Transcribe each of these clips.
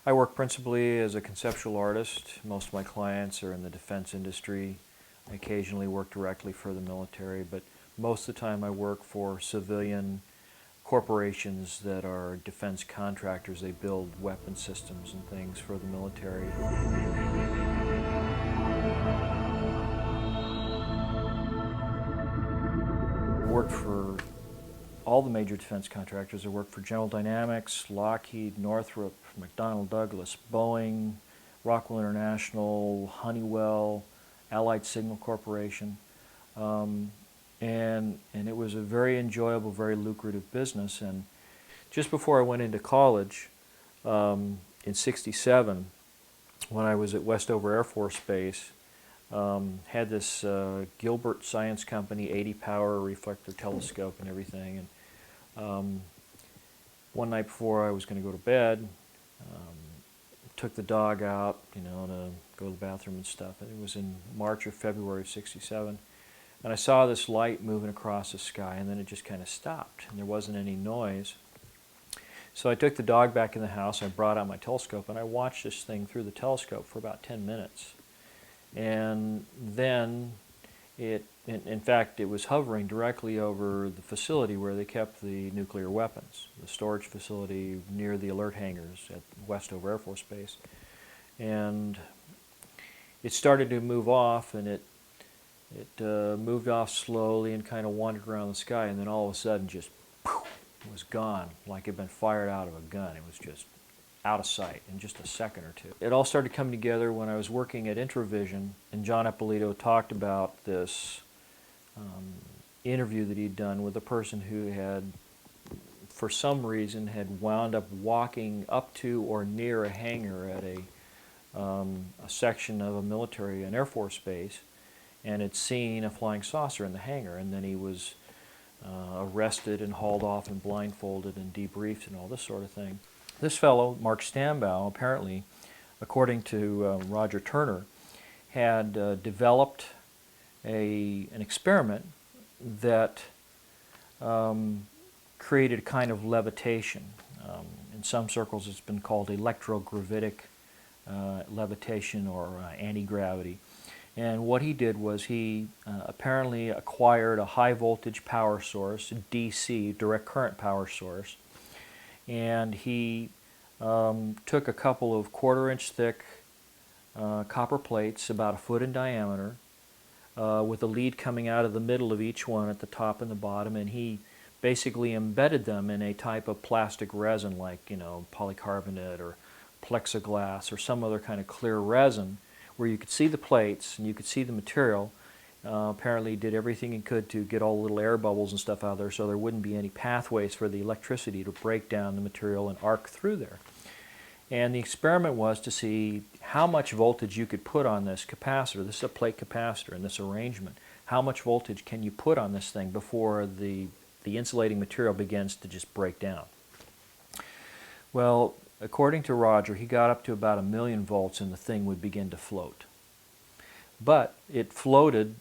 I work principally as a conceptual artist. Most of my clients are in the defense industry. I occasionally work directly for the military, but most of the time I work for civilian corporations that are defense contractors. They build weapon systems and things for the military. I worked for all the major defense contractors. I worked for General Dynamics, Lockheed, Northrop, McDonnell Douglas, Boeing, Rockwell International, Honeywell, Allied Signal Corporation. And it was a very enjoyable, very lucrative business. And just before I went into college, in '67, when I was at Westover Air Force Base, had this Gilbert Science Company 80 power reflector telescope and everything. And one night before I was going to go to bed, took the dog out, to go to the bathroom and stuff. And it was in March or February of '67. And I saw this light moving across the sky, and then it just kind of stopped, and there wasn't any noise. So I took the dog back in the house, I brought out my telescope, and I watched this thing through the telescope for about 10 minutes. And then in fact, it was hovering directly over the facility where they kept the nuclear weapons, the storage facility near the alert hangars at Westover Air Force Base. And it started to move off, and it moved off slowly and kind of wandered around the sky, and then all of a sudden just poof, was gone, like it had been fired out of a gun. It was just out of sight in just a second or two. It all started coming together when I was working at Intravision, and John Ippolito talked about this interview that he'd done with a person who had, for some reason, had wound up walking up to or near a hangar at a section of a military, an Air Force base, and had seen a flying saucer in the hangar, and then he was arrested and hauled off and blindfolded and debriefed and all this sort of thing. This fellow, Mark Stambaugh, apparently, according to Roger Turner, had developed an experiment that created a kind of levitation. In some circles it's been called electrogravitic levitation or anti-gravity. And what he did was he apparently acquired a high voltage power source, DC, direct current power source, and he took a couple of 1/4 inch thick copper plates about 1 foot in diameter with a lead coming out of the middle of each one at the top and the bottom, and he basically embedded them in a type of plastic resin like polycarbonate or plexiglass or some other kind of clear resin, where you could see the plates and you could see the material. Apparently he did everything he could to get all the little air bubbles and stuff out of there so there wouldn't be any pathways for the electricity to break down the material and arc through there. And the experiment was to see how much voltage you could put on this capacitor. This is a plate capacitor in this arrangement. How much voltage can you put on this thing before the insulating material begins to just break down? Well, according to Roger, he got up to about 1,000,000 volts and the thing would begin to float. But it floated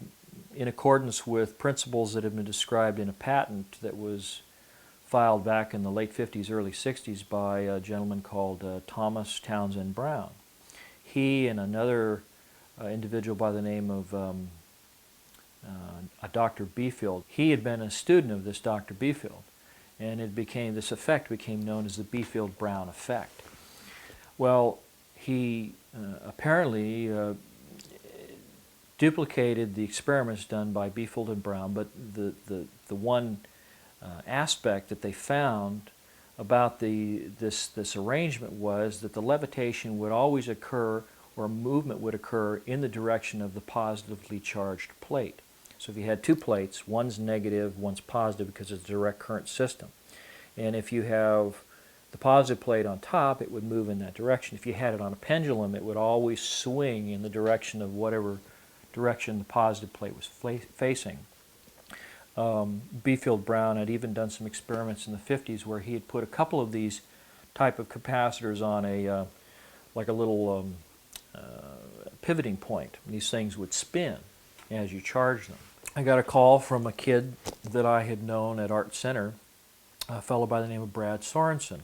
in accordance with principles that have been described in a patent that was filed back in the late 50s, early 60s by a gentleman called Thomas Townsend Brown. He and another individual by the name of Dr. Beefield, he had been a student of this Dr. Beefield, and this effect became known as the Beefield-Brown effect. Well, he apparently duplicated the experiments done by Beefield and Brown, but the one aspect that they found about this arrangement was that the levitation would always occur, or movement would occur, in the direction of the positively charged plate. So if you had two plates, one's negative, one's positive because it's a direct current system. And if you have the positive plate on top, it would move in that direction. If you had it on a pendulum, it would always swing in the direction of whatever direction the positive plate was facing. Beefield-Brown had even done some experiments in the 50s where he had put a couple of these type of capacitors on like a little pivoting point. These things would spin as you charge them. I got a call from a kid that I had known at Art Center, a fellow by the name of Brad Sorensen.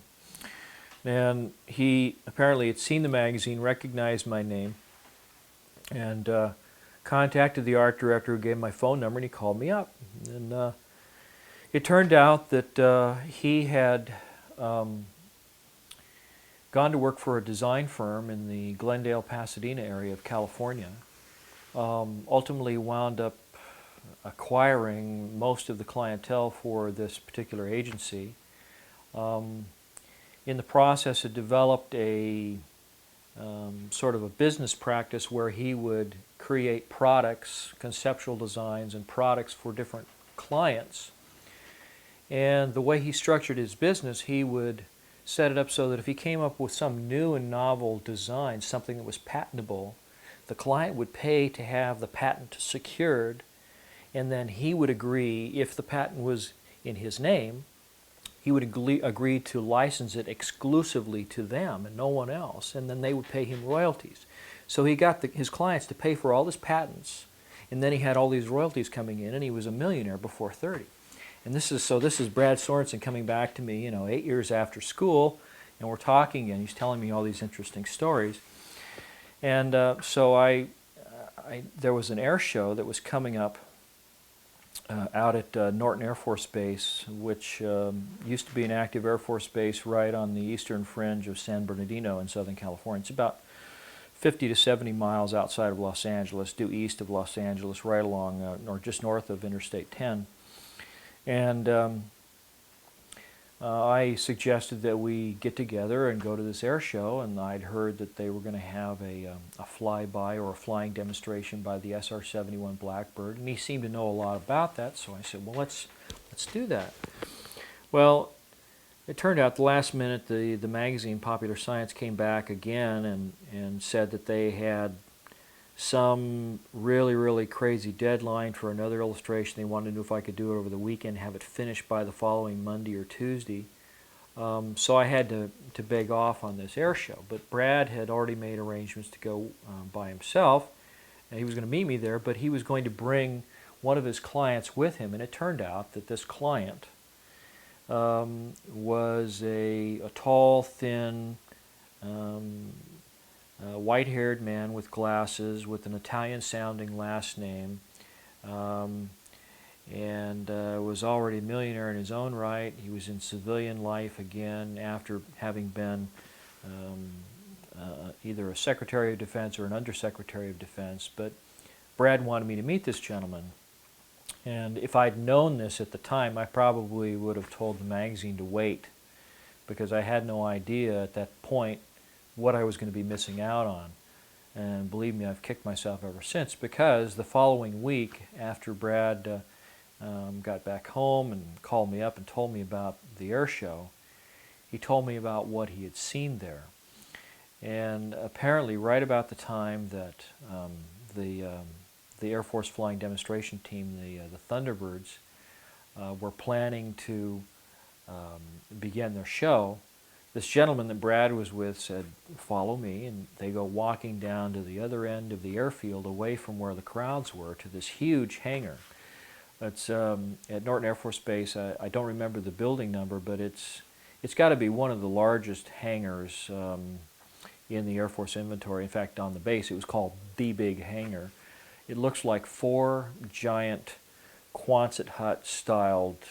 And he apparently had seen the magazine, recognized my name, and contacted the art director, who gave him my phone number, and he called me up. And it turned out that he had gone to work for a design firm in the Glendale, Pasadena area of California. Ultimately wound up acquiring most of the clientele for this particular agency. In the process, had developed a sort of a business practice where he would create products, conceptual designs, and products for different clients. And the way he structured his business, he would set it up so that if he came up with some new and novel design, something that was patentable, the client would pay to have the patent secured, and then he would agree, if the patent was in his name, he would agree to license it exclusively to them and no one else, and then they would pay him royalties. So he got his clients to pay for all his patents, and then he had all these royalties coming in, and he was a millionaire before 30. And this is Brad Sorensen coming back to me, 8 years after school, and we're talking again. He's telling me all these interesting stories. And so there was an air show that was coming up out at Norton Air Force Base, which used to be an active Air Force base right on the eastern fringe of San Bernardino in Southern California. It's about 50 to 70 miles outside of Los Angeles, due east of Los Angeles, right along, or just north of Interstate 10. And I suggested that we get together and go to this air show, and I'd heard that they were going to have a flyby or a flying demonstration by the SR-71 Blackbird, and he seemed to know a lot about that, so I said, well, let's do that. Well, it turned out the last minute the magazine Popular Science came back again and said that they had some really, really crazy deadline for another illustration. They wanted to know if I could do it over the weekend, have it finished by the following Monday or Tuesday. So I had to beg off on this air show. But Brad had already made arrangements to go by himself, and he was going to meet me there, but he was going to bring one of his clients with him. And it turned out that this client was a tall, thin, white-haired man with glasses with an Italian-sounding last name, and was already a millionaire in his own right. He was in civilian life again after having been either a Secretary of Defense or an Undersecretary of Defense. But Brad wanted me to meet this gentleman. And if I'd known this at the time, I probably would have told the magazine to wait, because I had no idea at that point what I was going to be missing out on. And believe me, I've kicked myself ever since, because the following week, after Brad got back home and called me up and told me about the air show, he told me about what he had seen there. And apparently right about the time that the Air Force Flying Demonstration Team, the Thunderbirds, were planning to begin their show, this gentleman that Brad was with said, "Follow me," and they go walking down to the other end of the airfield, away from where the crowds were, to this huge hangar. It's at Norton Air Force Base. I don't remember the building number, but it's got to be one of the largest hangars in the Air Force inventory. In fact, on the base, it was called the Big Hangar. It looks like 4 giant Quonset hut-styled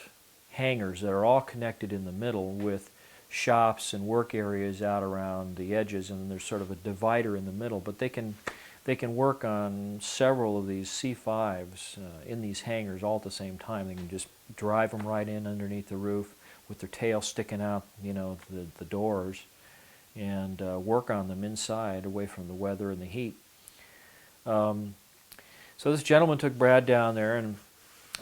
hangars that are all connected in the middle with shops and work areas out around the edges, and there's sort of a divider in the middle. But they can work on several of these C-5s in these hangars all at the same time. They can just drive them right in underneath the roof with their tail sticking out, the doors, and work on them inside, away from the weather and the heat. So this gentleman took Brad down there, and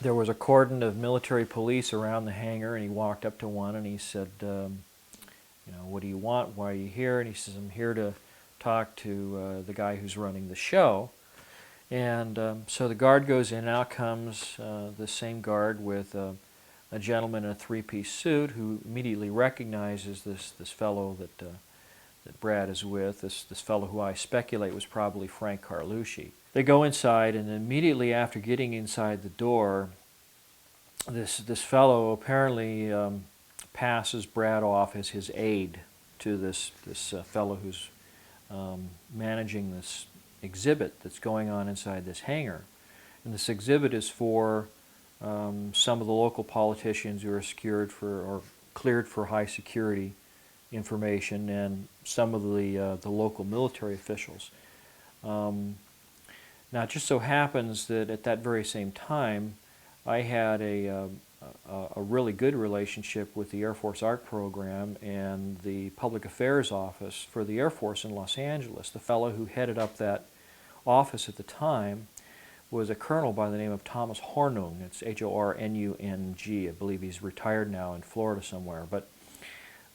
there was a cordon of military police around the hangar, and he walked up to one and he said, "What do you want? Why are you here?" And he says, "I'm here to talk to the guy who's running the show." And so the guard goes in, and out comes the same guard with a gentleman in a 3-piece suit, who immediately recognizes this fellow that Brad is with, this fellow who I speculate was probably Frank Carlucci. They go inside, and immediately after getting inside the door, this fellow apparently passes Brad off as his aide. to this fellow who's managing this exhibit that's going on inside this hangar. And this exhibit is for some of the local politicians who are secured for or cleared for high security information, and some of the local military officials. Now, it just so happens that at that very same time, I had a really good relationship with the Air Force Art Program and the Public Affairs Office for the Air Force in Los Angeles. The fellow who headed up that office at the time was a colonel by the name of Thomas Hornung. It's Hornung. I believe he's retired now in Florida somewhere. But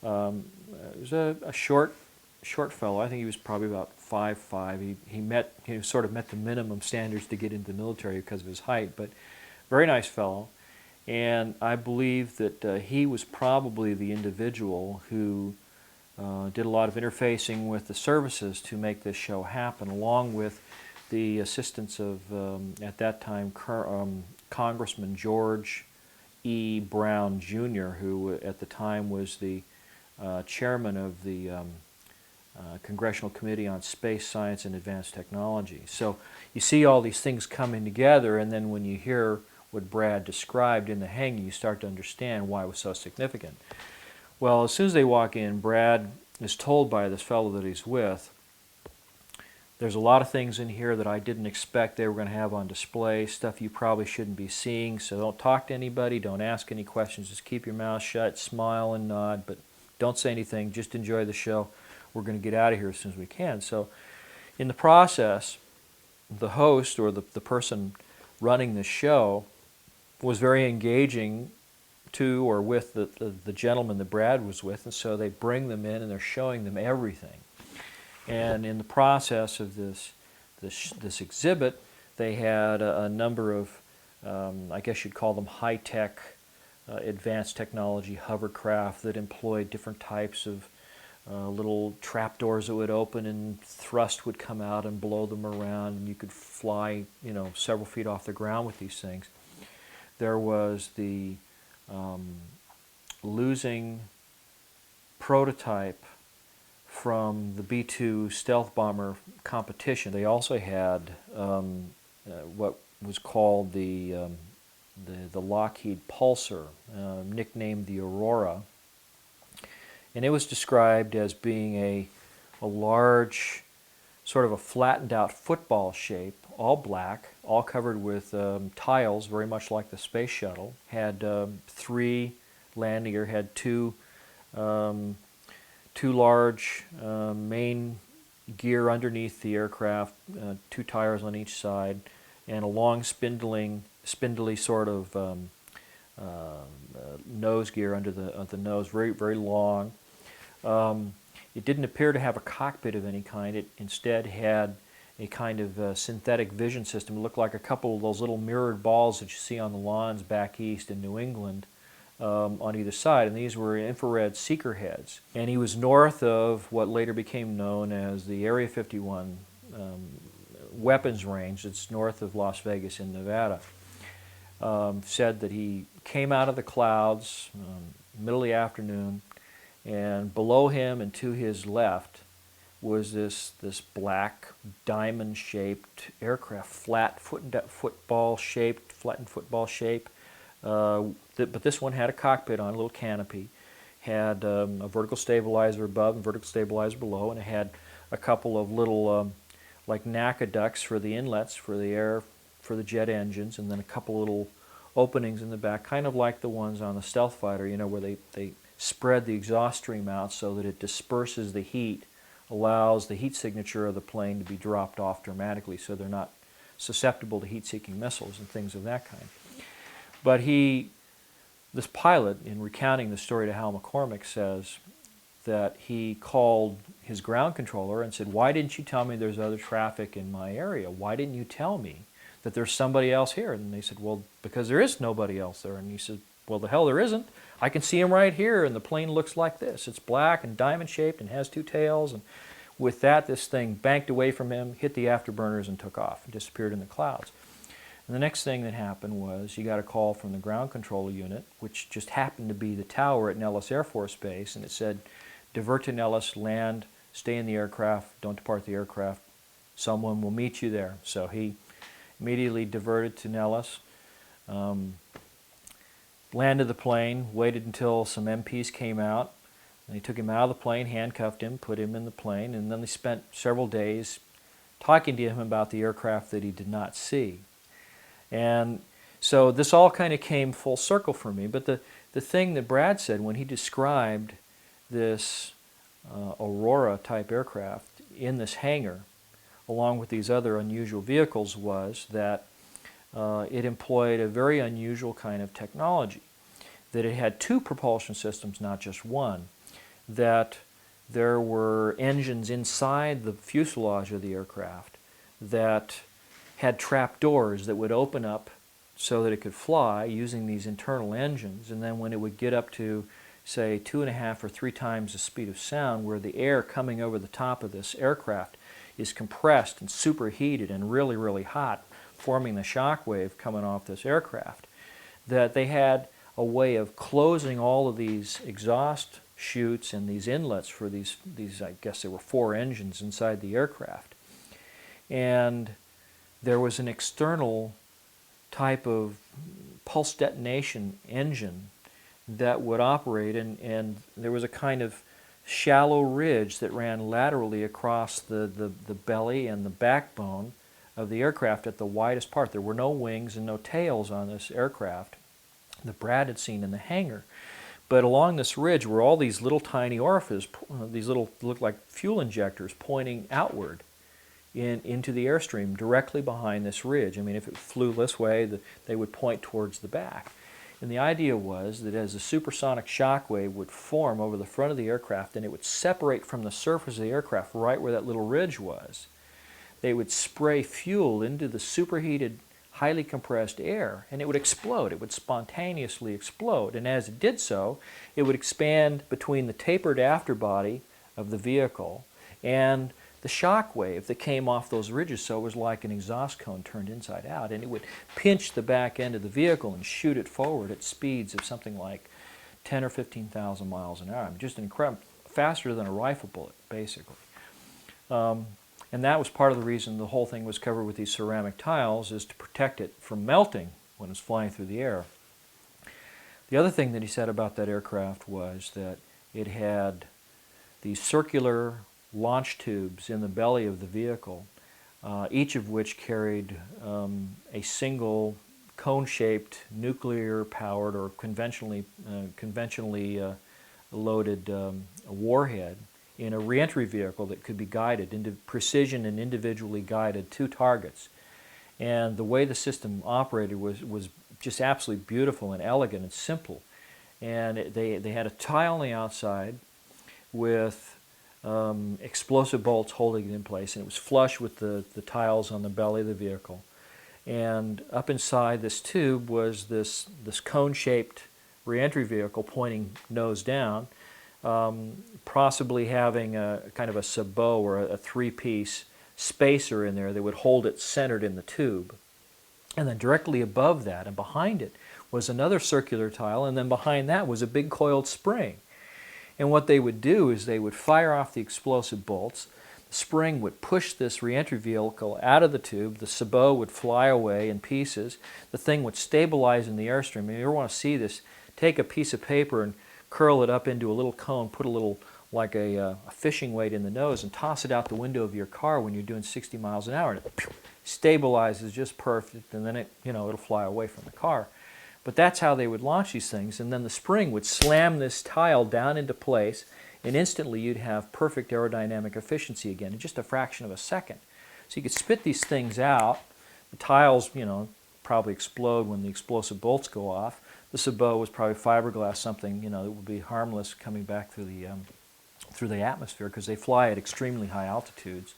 he was a short fellow. I think he was probably about 5'5". He sort of met the minimum standards to get into the military because of his height. But very nice fellow. And I believe that he was probably the individual who did a lot of interfacing with the services to make this show happen, along with the assistance of, at that time, Congressman George E. Brown, Jr., who at the time was the chairman of the Congressional Committee on Space, Science, and Advanced Technology. So you see all these things coming together, and then when you hear what Brad described in the hanging, you start to understand why it was so significant. Well, as soon as they walk in, Brad is told by this fellow that he's with, there's a lot of things in here that I didn't expect they were going to have on display, stuff you probably shouldn't be seeing, so don't talk to anybody, don't ask any questions, just keep your mouth shut, smile and nod, but don't say anything, just enjoy the show. We're going to get out of here as soon as we can. So in the process, the host or the person running the show was very engaging to or with the gentleman that Brad was with, and so they bring them in and they're showing them everything. And in the process of this exhibit, they had a number of, I guess you'd call them high-tech, advanced technology hovercraft that employed different types of little trapdoors that would open and thrust would come out and blow them around, and you could fly, several feet off the ground with these things. There was the losing prototype from the B-2 stealth bomber competition. They also had what was called the Lockheed Pulsar, nicknamed the Aurora, and it was described as being a large, sort of a flattened out football shape, all black, all covered with tiles, very much like the space shuttle. Had 3 landing gear, had two large main gear underneath the aircraft, 2 tires on each side, and a long spindly sort of nose gear under the nose, very, very long. It didn't appear to have a cockpit of any kind. It instead had a kind of synthetic vision system. It looked like a couple of those little mirrored balls that you see on the lawns back east in New England on either side, and these were infrared seeker heads. And he was north of what later became known as the Area 51 weapons range. It's north of Las Vegas in Nevada. Said that he came out of the clouds middle of the afternoon, and below him and to his left was this black diamond-shaped aircraft, flattened football shape. But this one had a cockpit on, a little canopy, had a vertical stabilizer above and vertical stabilizer below, and it had a couple of little like NACA ducts for the inlets for the jet engines, and then a couple little openings in the back, kind of like the ones on the stealth fighter, where they spread the exhaust stream out so that it disperses the heat, allows the heat signature of the plane to be dropped off dramatically so they're not susceptible to heat-seeking missiles and things of that kind. But this pilot, in recounting the story to Hal McCormick, says that he called his ground controller and said, "Why didn't you tell me there's other traffic in my area? Why didn't you tell me that there's somebody else here?" And they said, "Well, because there is nobody else there." And he said, "Well, the hell there isn't. I can see him right here, and the plane looks like this. It's black and diamond-shaped and has 2 tails." And with that, this thing banked away from him, hit the afterburners, and took off and disappeared in the clouds. And the next thing that happened was you got a call from the ground control unit, which just happened to be the tower at Nellis Air Force Base, and it said, divert to Nellis, land, stay in the aircraft, don't depart the aircraft. Someone will meet you there. So he immediately diverted to Nellis, landed the plane, waited until some MPs came out, and they took him out of the plane, handcuffed him, put him in the plane, and then they spent several days talking to him about the aircraft that he did not see. And so this all kind of came full circle for me. But the thing that Brad said when he described this Aurora type aircraft in this hangar, along with these other unusual vehicles, was that it employed a very unusual kind of technology. That it had two propulsion systems, not just one. That there were engines inside the fuselage of the aircraft that had trap doors that would open up so that it could fly using these internal engines. And then when it would get up to, say, 2.5 or 3 times the speed of sound, where the air coming over the top of this aircraft is compressed and superheated and really, really hot, forming the shock wave coming off this aircraft, that they had a way of closing all of these exhaust chutes and these inlets for these I guess there were 4 engines inside the aircraft. And there was an external type of pulse detonation engine that would operate, and there was a kind of shallow ridge that ran laterally across the belly and the backbone of the aircraft at the widest part. There were no wings and no tails on this aircraft that Brad had seen in the hangar. But along this ridge were all these little tiny orifices, these little, looked like fuel injectors pointing outward into the airstream directly behind this ridge. I mean, if it flew this way, they would point towards the back. And the idea was that as a supersonic shock wave would form over the front of the aircraft and it would separate from the surface of the aircraft right where that little ridge was, they would spray fuel into the superheated, highly compressed air, and it would explode. It would spontaneously explode. And as it did so, it would expand between the tapered afterbody of the vehicle and the shock wave that came off those ridges. So it was like an exhaust cone turned inside out, and it would pinch the back end of the vehicle and shoot it forward at speeds of something like 10 or 15,000 miles an hour. I mean, just incredible, faster than a rifle bullet, basically. And that was part of the reason the whole thing was covered with these ceramic tiles, is to protect it from melting when it's flying through the air. The other thing that he said about that aircraft was that it had these circular launch tubes in the belly of the vehicle, each of which carried a single cone-shaped nuclear-powered or conventionally loaded warhead in a reentry vehicle that could be guided into precision and individually guided to targets. And the way the system operated was just absolutely beautiful and elegant and simple. And they had a tile on the outside with explosive bolts holding it in place, and it was flush with the tiles on the belly of the vehicle. And up inside this tube was this cone-shaped reentry vehicle pointing nose down, possibly having a kind of a sabot or a 3-piece spacer in there that would hold it centered in the tube. And then directly above that and behind it was another circular tile, and then behind that was a big coiled spring. And what they would do is they would fire off the explosive bolts. The spring would push this reentry vehicle out of the tube. The sabot would fly away in pieces. The thing would stabilize in the airstream. If you ever want to see this, take a piece of paper and curl it up into a little cone, put a little, like a fishing weight in the nose, and toss it out the window of your car when you're doing 60 miles an hour. And it stabilizes just perfect, and then it'll fly away from the car. But that's how they would launch these things, and then the spring would slam this tile down into place, and instantly you'd have perfect aerodynamic efficiency again in just a fraction of a second. So you could spit these things out. The tiles, probably explode when the explosive bolts go off. The sabot was probably fiberglass, something that would be harmless coming back through the atmosphere, because they fly at extremely high altitudes.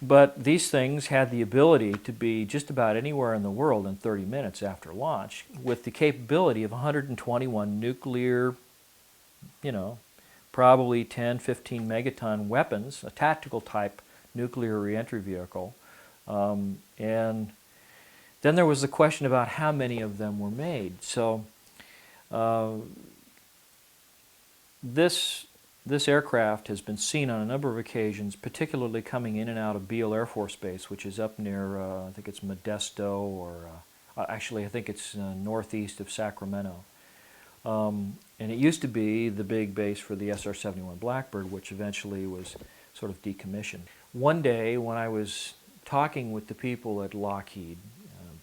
But these things had the ability to be just about anywhere in the world in 30 minutes after launch, with the capability of 121 nuclear, probably 10, 15 megaton weapons, a tactical type nuclear reentry vehicle. And then there was the question about how many of them were made. So this aircraft has been seen on a number of occasions, particularly coming in and out of Beale Air Force Base, which is up near, I think it's Modesto, or actually I think it's northeast of Sacramento. And it used to be the big base for the SR-71 Blackbird, which eventually was sort of decommissioned. One day when I was talking with the people at Lockheed,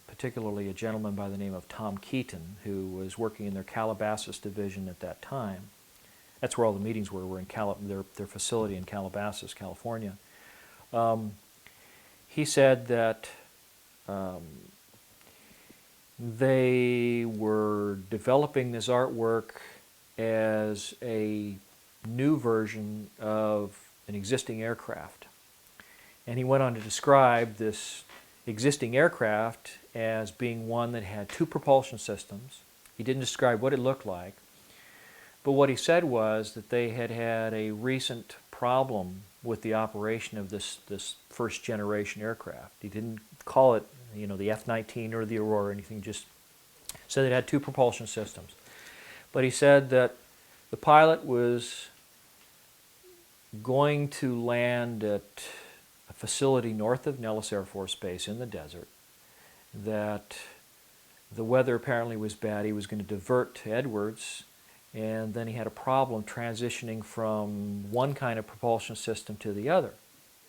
particularly a gentleman by the name of Tom Keaton, who was working in their Calabasas division at that time. That's where all the meetings were in their facility in Calabasas, California. He said that they were developing this artwork as a new version of an existing aircraft. And he went on to describe this existing aircraft as being one that had two propulsion systems. He didn't describe what it looked like, but what he said was that they had had a recent problem with the operation of this first generation aircraft. He didn't call it, you know, the F-19 or the Aurora or anything, just said it had two propulsion systems. But he said that the pilot was going to land at a facility north of Nellis Air Force Base in the desert, that the weather apparently was bad. He was going to divert to Edwards, and then he had a problem transitioning from one kind of propulsion system to the other.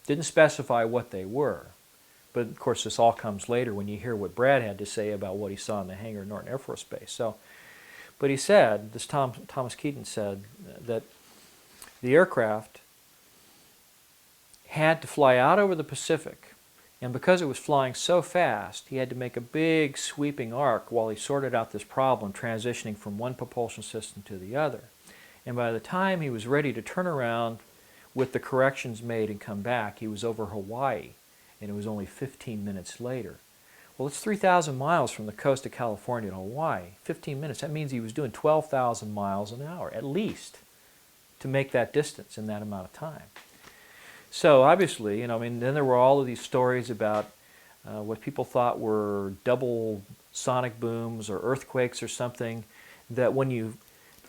Didn't specify what they were, but of course this all comes later when you hear what Brad had to say about what he saw in the hangar at Norton Air Force Base. But he said, Thomas Keaton said, that the aircraft had to fly out over the Pacific, and because it was flying so fast, he had to make a big sweeping arc while he sorted out this problem, transitioning from one propulsion system to the other. And by the time he was ready to turn around with the corrections made and come back, he was over Hawaii, and it was only 15 minutes later. Well, it's 3,000 miles from the coast of California to Hawaii. 15 minutes, that means he was doing 12,000 miles an hour, at least, to make that distance in that amount of time. So obviously, you know, I mean, then there were all of these stories about what people thought were double sonic booms or earthquakes or something, that when you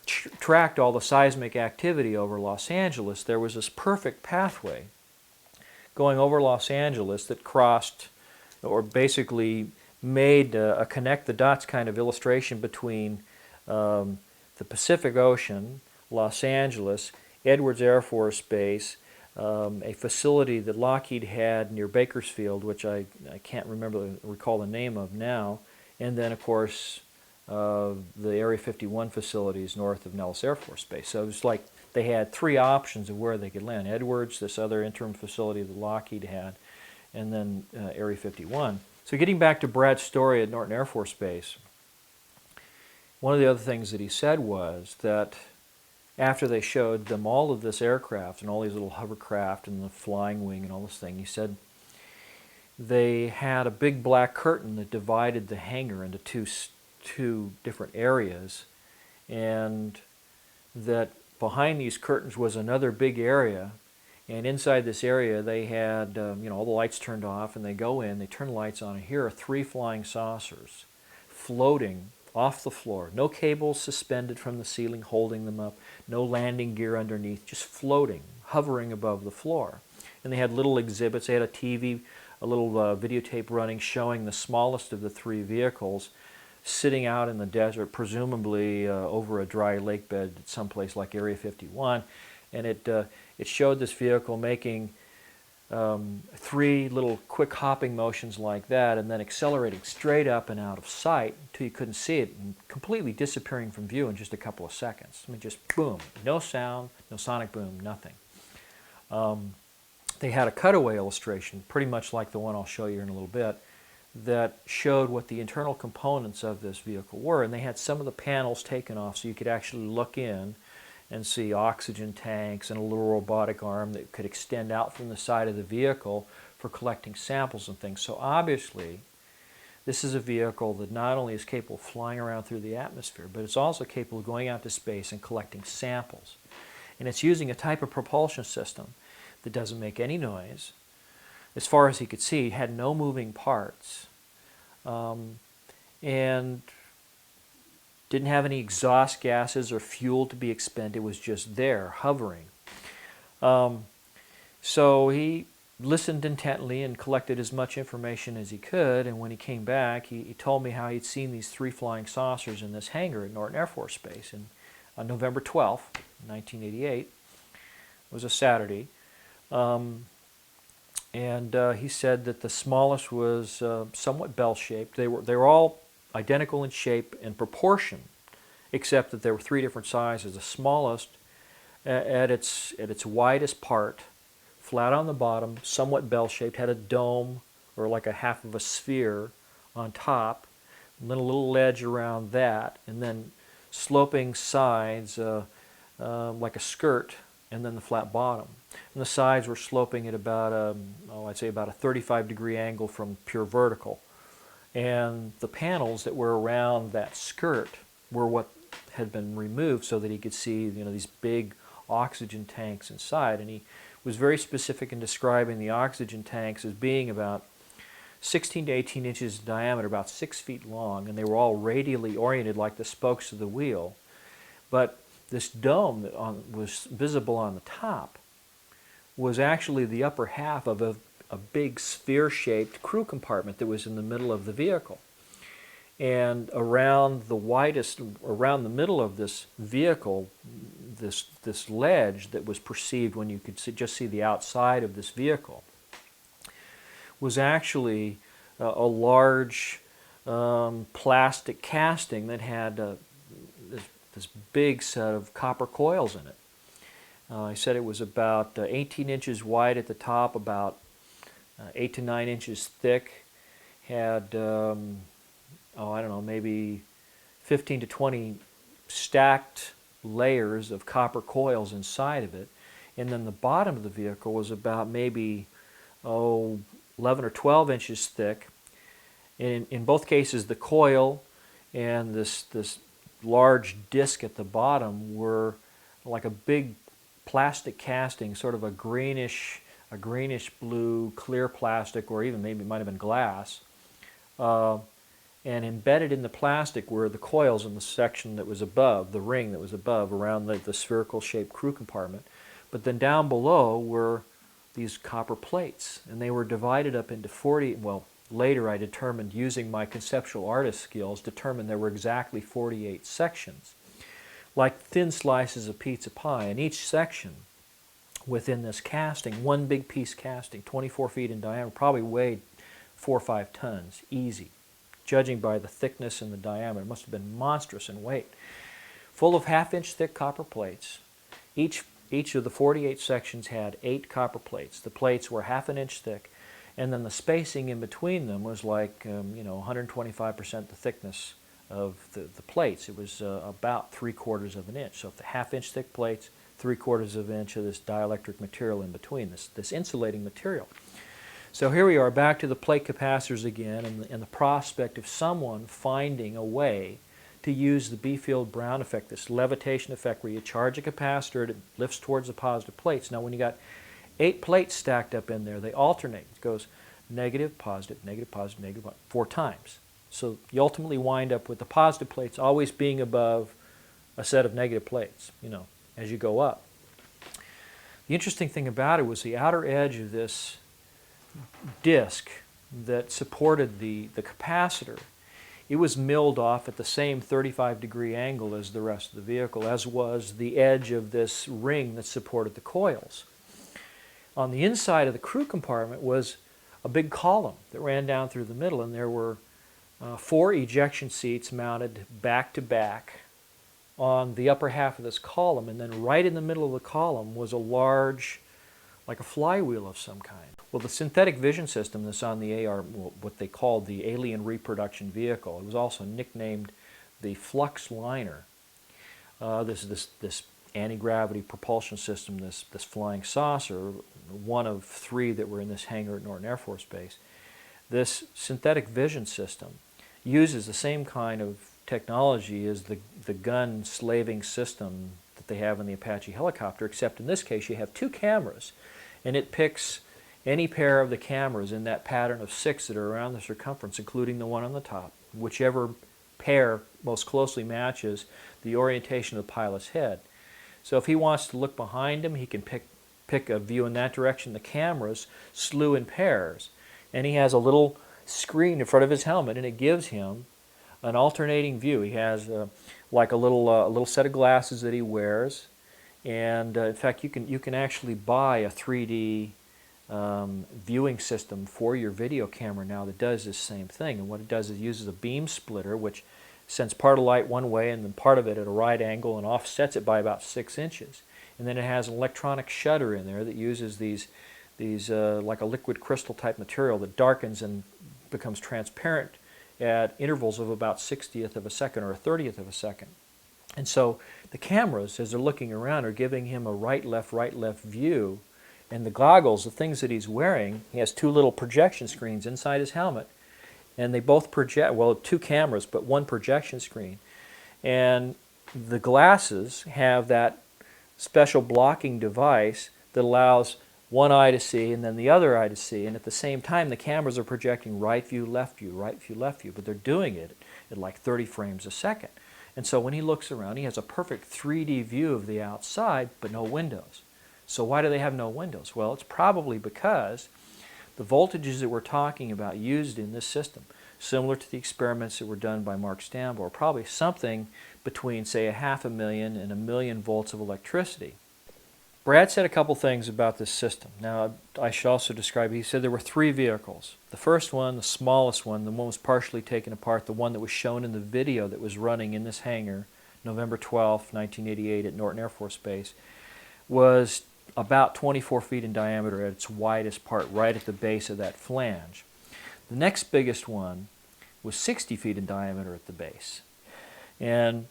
tracked all the seismic activity over Los Angeles, there was this perfect pathway going over Los Angeles that crossed, or basically made a connect the dots kind of illustration between the Pacific Ocean, Los Angeles, Edwards Air Force Base, a facility that Lockheed had near Bakersfield, which I can't recall the name of now, and then of course the Area 51 facilities north of Nellis Air Force Base. So it was like they had three options of where they could land: Edwards, this other interim facility that Lockheed had, and then Area 51. So getting back to Brad's story at Norton Air Force Base, one of the other things that he said was that after they showed them all of this aircraft and all these little hovercraft and the flying wing and all this thing, he said they had a big black curtain that divided the hangar into two different areas, and that behind these curtains was another big area, and inside this area they had you know, all the lights turned off, and they go in, they turn the lights on, and here are three flying saucers floating off the floor. No cables suspended from the ceiling holding them up, no landing gear underneath, just floating, hovering above the floor. And they had little exhibits. They had a TV, a little videotape running showing the smallest of the three vehicles sitting out in the desert, presumably over a dry lake bed at some place like Area 51. And it showed this vehicle making three little quick hopping motions like that, and then accelerating straight up and out of sight until you couldn't see it, and completely disappearing from view in just a couple of seconds. I mean, just boom, no sound, no sonic boom, nothing. They had a cutaway illustration, pretty much like the one I'll show you in a little bit, that showed what the internal components of this vehicle were, and they had some of the panels taken off so you could actually look in and see oxygen tanks and a little robotic arm that could extend out from the side of the vehicle for collecting samples and things. So obviously, this is a vehicle that not only is capable of flying around through the atmosphere, but it's also capable of going out to space and collecting samples. And it's using a type of propulsion system that doesn't make any noise. As far as he could see, it had no moving parts, and Didn't have any exhaust gases or fuel to be expended. It was just there, hovering. So he listened intently and collected as much information as he could, and when he came back, he told me how he'd seen these 3 flying saucers in this hangar at Norton Air Force Base. And on November 12th, 1988, it was a Saturday, and he said that the smallest was somewhat bell-shaped. They were all identical in shape and proportion, except that there were 3 different sizes. The smallest, at its widest part, flat on the bottom, somewhat bell-shaped, had a dome or like a half of a sphere on top, and then a little ledge around that, and then sloping sides like a skirt, and then the flat bottom. And the sides were sloping at about I'd say about a 35-degree angle from pure vertical. And the panels that were around that skirt were what had been removed so that he could see, these big oxygen tanks inside. And he was very specific in describing the oxygen tanks as being about 16 to 18 inches in diameter, about 6 feet long, and they were all radially oriented like the spokes of the wheel. But this dome that was visible on the top was actually the upper half of a big sphere-shaped crew compartment that was in the middle of the vehicle. And around the middle of this vehicle, this ledge that was perceived when you could just see the outside of this vehicle, was actually a large plastic casting that had this big set of copper coils in it. He said it was about 18 inches wide at the top, about 8 to 9 inches thick, had I don't know, maybe 15 to 20 stacked layers of copper coils inside of it. And then the bottom of the vehicle was about maybe 11 or 12 inches thick. And in both cases, the coil and this large disc at the bottom were like a big plastic casting, sort of a greenish blue clear plastic, or even maybe it might have been glass. And embedded in the plastic were the coils in the section that was above, the ring that was above, around the spherical-shaped crew compartment. But then down below were these copper plates, and they were divided up into 40, well, later I determined, using my conceptual artist skills, determined there were exactly 48 sections, like thin slices of pizza pie, and each section within this casting, one big piece casting, 24 feet in diameter, probably weighed 4 or 5 tons, easy. Judging by the thickness and the diameter, it must have been monstrous in weight. Full of half-inch thick copper plates. Each of the 48 sections had 8 copper plates. The plates were half an inch thick, and then the spacing in between them was like 125% the thickness of the plates. It was about 3/4 of an inch. So the half-inch thick plates, 3/4 of an inch of this dielectric material in between, this insulating material. So here we are, back to the plate capacitors again, and the prospect of someone finding a way to use the B-field-Brown effect, this levitation effect where you charge a capacitor, it lifts towards the positive plates. Now when you got 8 plates stacked up in there, they alternate. It goes negative, positive, negative, positive, negative, 4 times. So you ultimately wind up with the positive plates always being above a set of negative plates, as you go up. The interesting thing about it was the outer edge of this disc that supported the capacitor. It was milled off at the same 35-degree angle as the rest of the vehicle, as was the edge of this ring that supported the coils. On the inside of the crew compartment was a big column that ran down through the middle, and there were 4 ejection seats mounted back to back on the upper half of this column, and then right in the middle of the column was a large, like a flywheel of some kind. Well, the synthetic vision system that's on the AR, what they called the Alien Reproduction Vehicle, it was also nicknamed the FLUXLINER. This anti-gravity propulsion system, this flying saucer, one of 3 that were in this hangar at Norton Air Force Base. This synthetic vision system uses the same kind of technology as the gun slaving system that they have in the Apache helicopter, except in this case you have 2 cameras, and it picks any pair of the cameras in that pattern of 6 that are around the circumference, including the one on the top. Whichever pair most closely matches the orientation of the pilot's head. So if he wants to look behind him, he can pick a view in that direction. The cameras slew in pairs, and he has a little screen in front of his helmet, and it gives him an alternating view. He has like a little set of glasses that he wears, and in fact, you can actually buy a 3D viewing system for your video camera now that does this same thing. And what it does is it uses a beam splitter, which sends part of light one way and then part of it at a right angle and offsets it by about 6 inches. And then it has an electronic shutter in there that uses these like a liquid crystal type material that darkens and becomes transparent at intervals of about 1/60th of a second or 1/30th of a second. And so the cameras, as they're looking around, are giving him a right-left view. And the goggles, the things that he's wearing, he has 2 little projection screens inside his helmet, and they both project, well, 2 cameras, but 1 projection screen. And the glasses have that special blocking device that allows one eye to see and then the other eye to see, and at the same time the cameras are projecting right view, left view, right view, left view, but they're doing it at like 30 frames a second. And so when he looks around, he has a perfect 3D view of the outside, but no windows. So why do they have no windows? Well, it's probably because the voltages that we're talking about used in this system, similar to the experiments that were done by Mark Stambo, are probably something between, say, 500,000 and 1,000,000 volts of electricity. Brad said a couple things about this system. Now, I should also describe, he said there were 3 vehicles. The first one, the smallest one, the one was partially taken apart, the one that was shown in the video that was running in this hangar, November 12, 1988 at Norton Air Force Base, was about 24 feet in diameter at its widest part, right at the base of that flange. The next biggest one was 60 feet in diameter at the base. And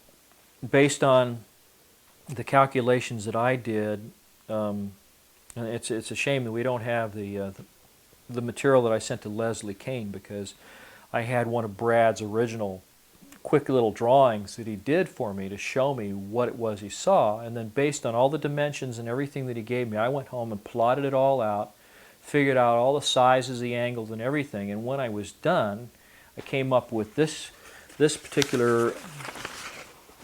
based on the calculations that I did, it's a shame that we don't have the material that I sent to Leslie Kane, because I had one of Brad's original quick little drawings that he did for me to show me what it was he saw, and then based on all the dimensions and everything that he gave me, I went home and plotted it all out, figured out all the sizes, the angles, and everything, and when I was done, I came up with this particular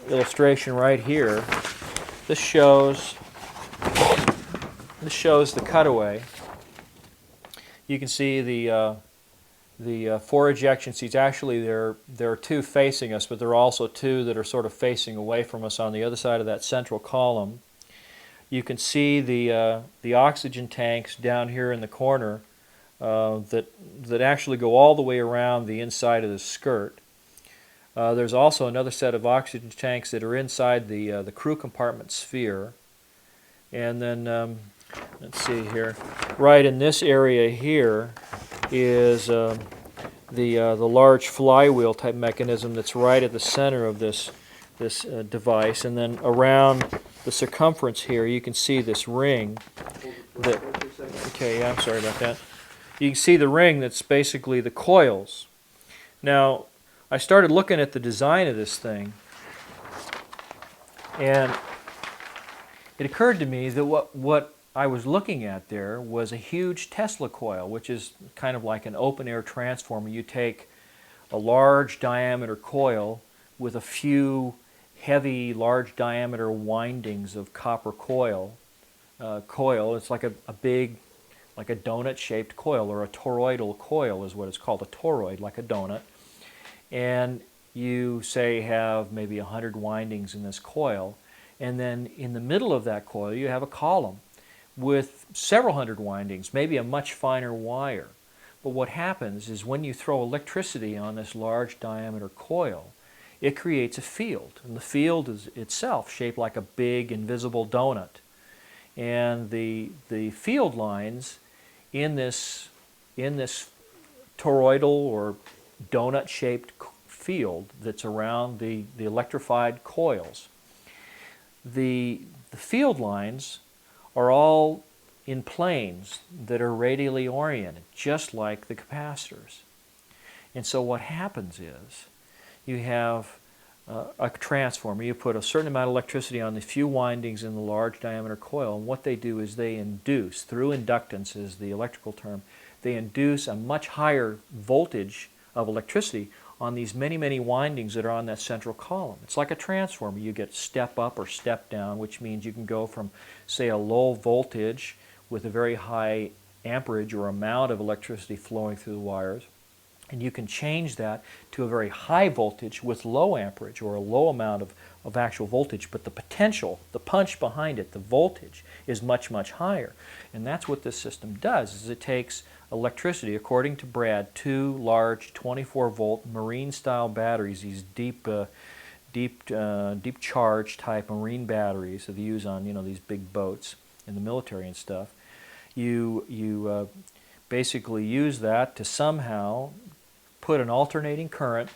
illustration right here. This shows the cutaway. You can see the 4 ejection seats. Actually, there are 2 facing us, but there are also 2 that are sort of facing away from us on the other side of that central column. You can see the oxygen tanks down here in the corner that actually go all the way around the inside of the skirt. There's also another set of oxygen tanks that are inside the crew compartment sphere. And then, let's see here, right in this area here is the large flywheel type mechanism that's right at the center of this device. And then around the circumference here, you can see this ring. Okay, yeah, I'm sorry about that. You can see the ring that's basically the coils. Now, I started looking at the design of this thing, and it occurred to me that what I was looking at there was a huge Tesla coil, which is kind of like an open-air transformer. You take a large diameter coil with a few heavy, large diameter windings of copper coil. It's like a big, like a donut-shaped coil, or a toroidal coil is what it's called, a toroid, like a donut. And you, say, have maybe 100 windings in this coil, and then in the middle of that coil you have a column with several hundred windings, maybe a much finer wire. But what happens is when you throw electricity on this large diameter coil, it creates a field, and the field is itself shaped like a big invisible donut. And the field lines in this toroidal or donut-shaped field that's around the electrified coils, the field lines are all in planes that are radially oriented, just like the capacitors. And so what happens is you have a transformer. You put a certain amount of electricity on the few windings in the large diameter coil, and what they do is they induce, through inductance is the electrical term, they induce a much higher voltage of electricity on these many windings that are on that central column. It's like a transformer. You get step up or step down, which means you can go from, say, a low voltage with a very high amperage or amount of electricity flowing through the wires, and you can change that to a very high voltage with low amperage or a low amount of actual voltage, but the potential, the punch behind it, the voltage, is much higher. And that's what this system does, is it takes electricity, according to Brad, 2 large 24-volt marine-style batteries, these deep charge type marine batteries that they use on, you know, these big boats in the military and stuff. You basically use that to somehow put an alternating current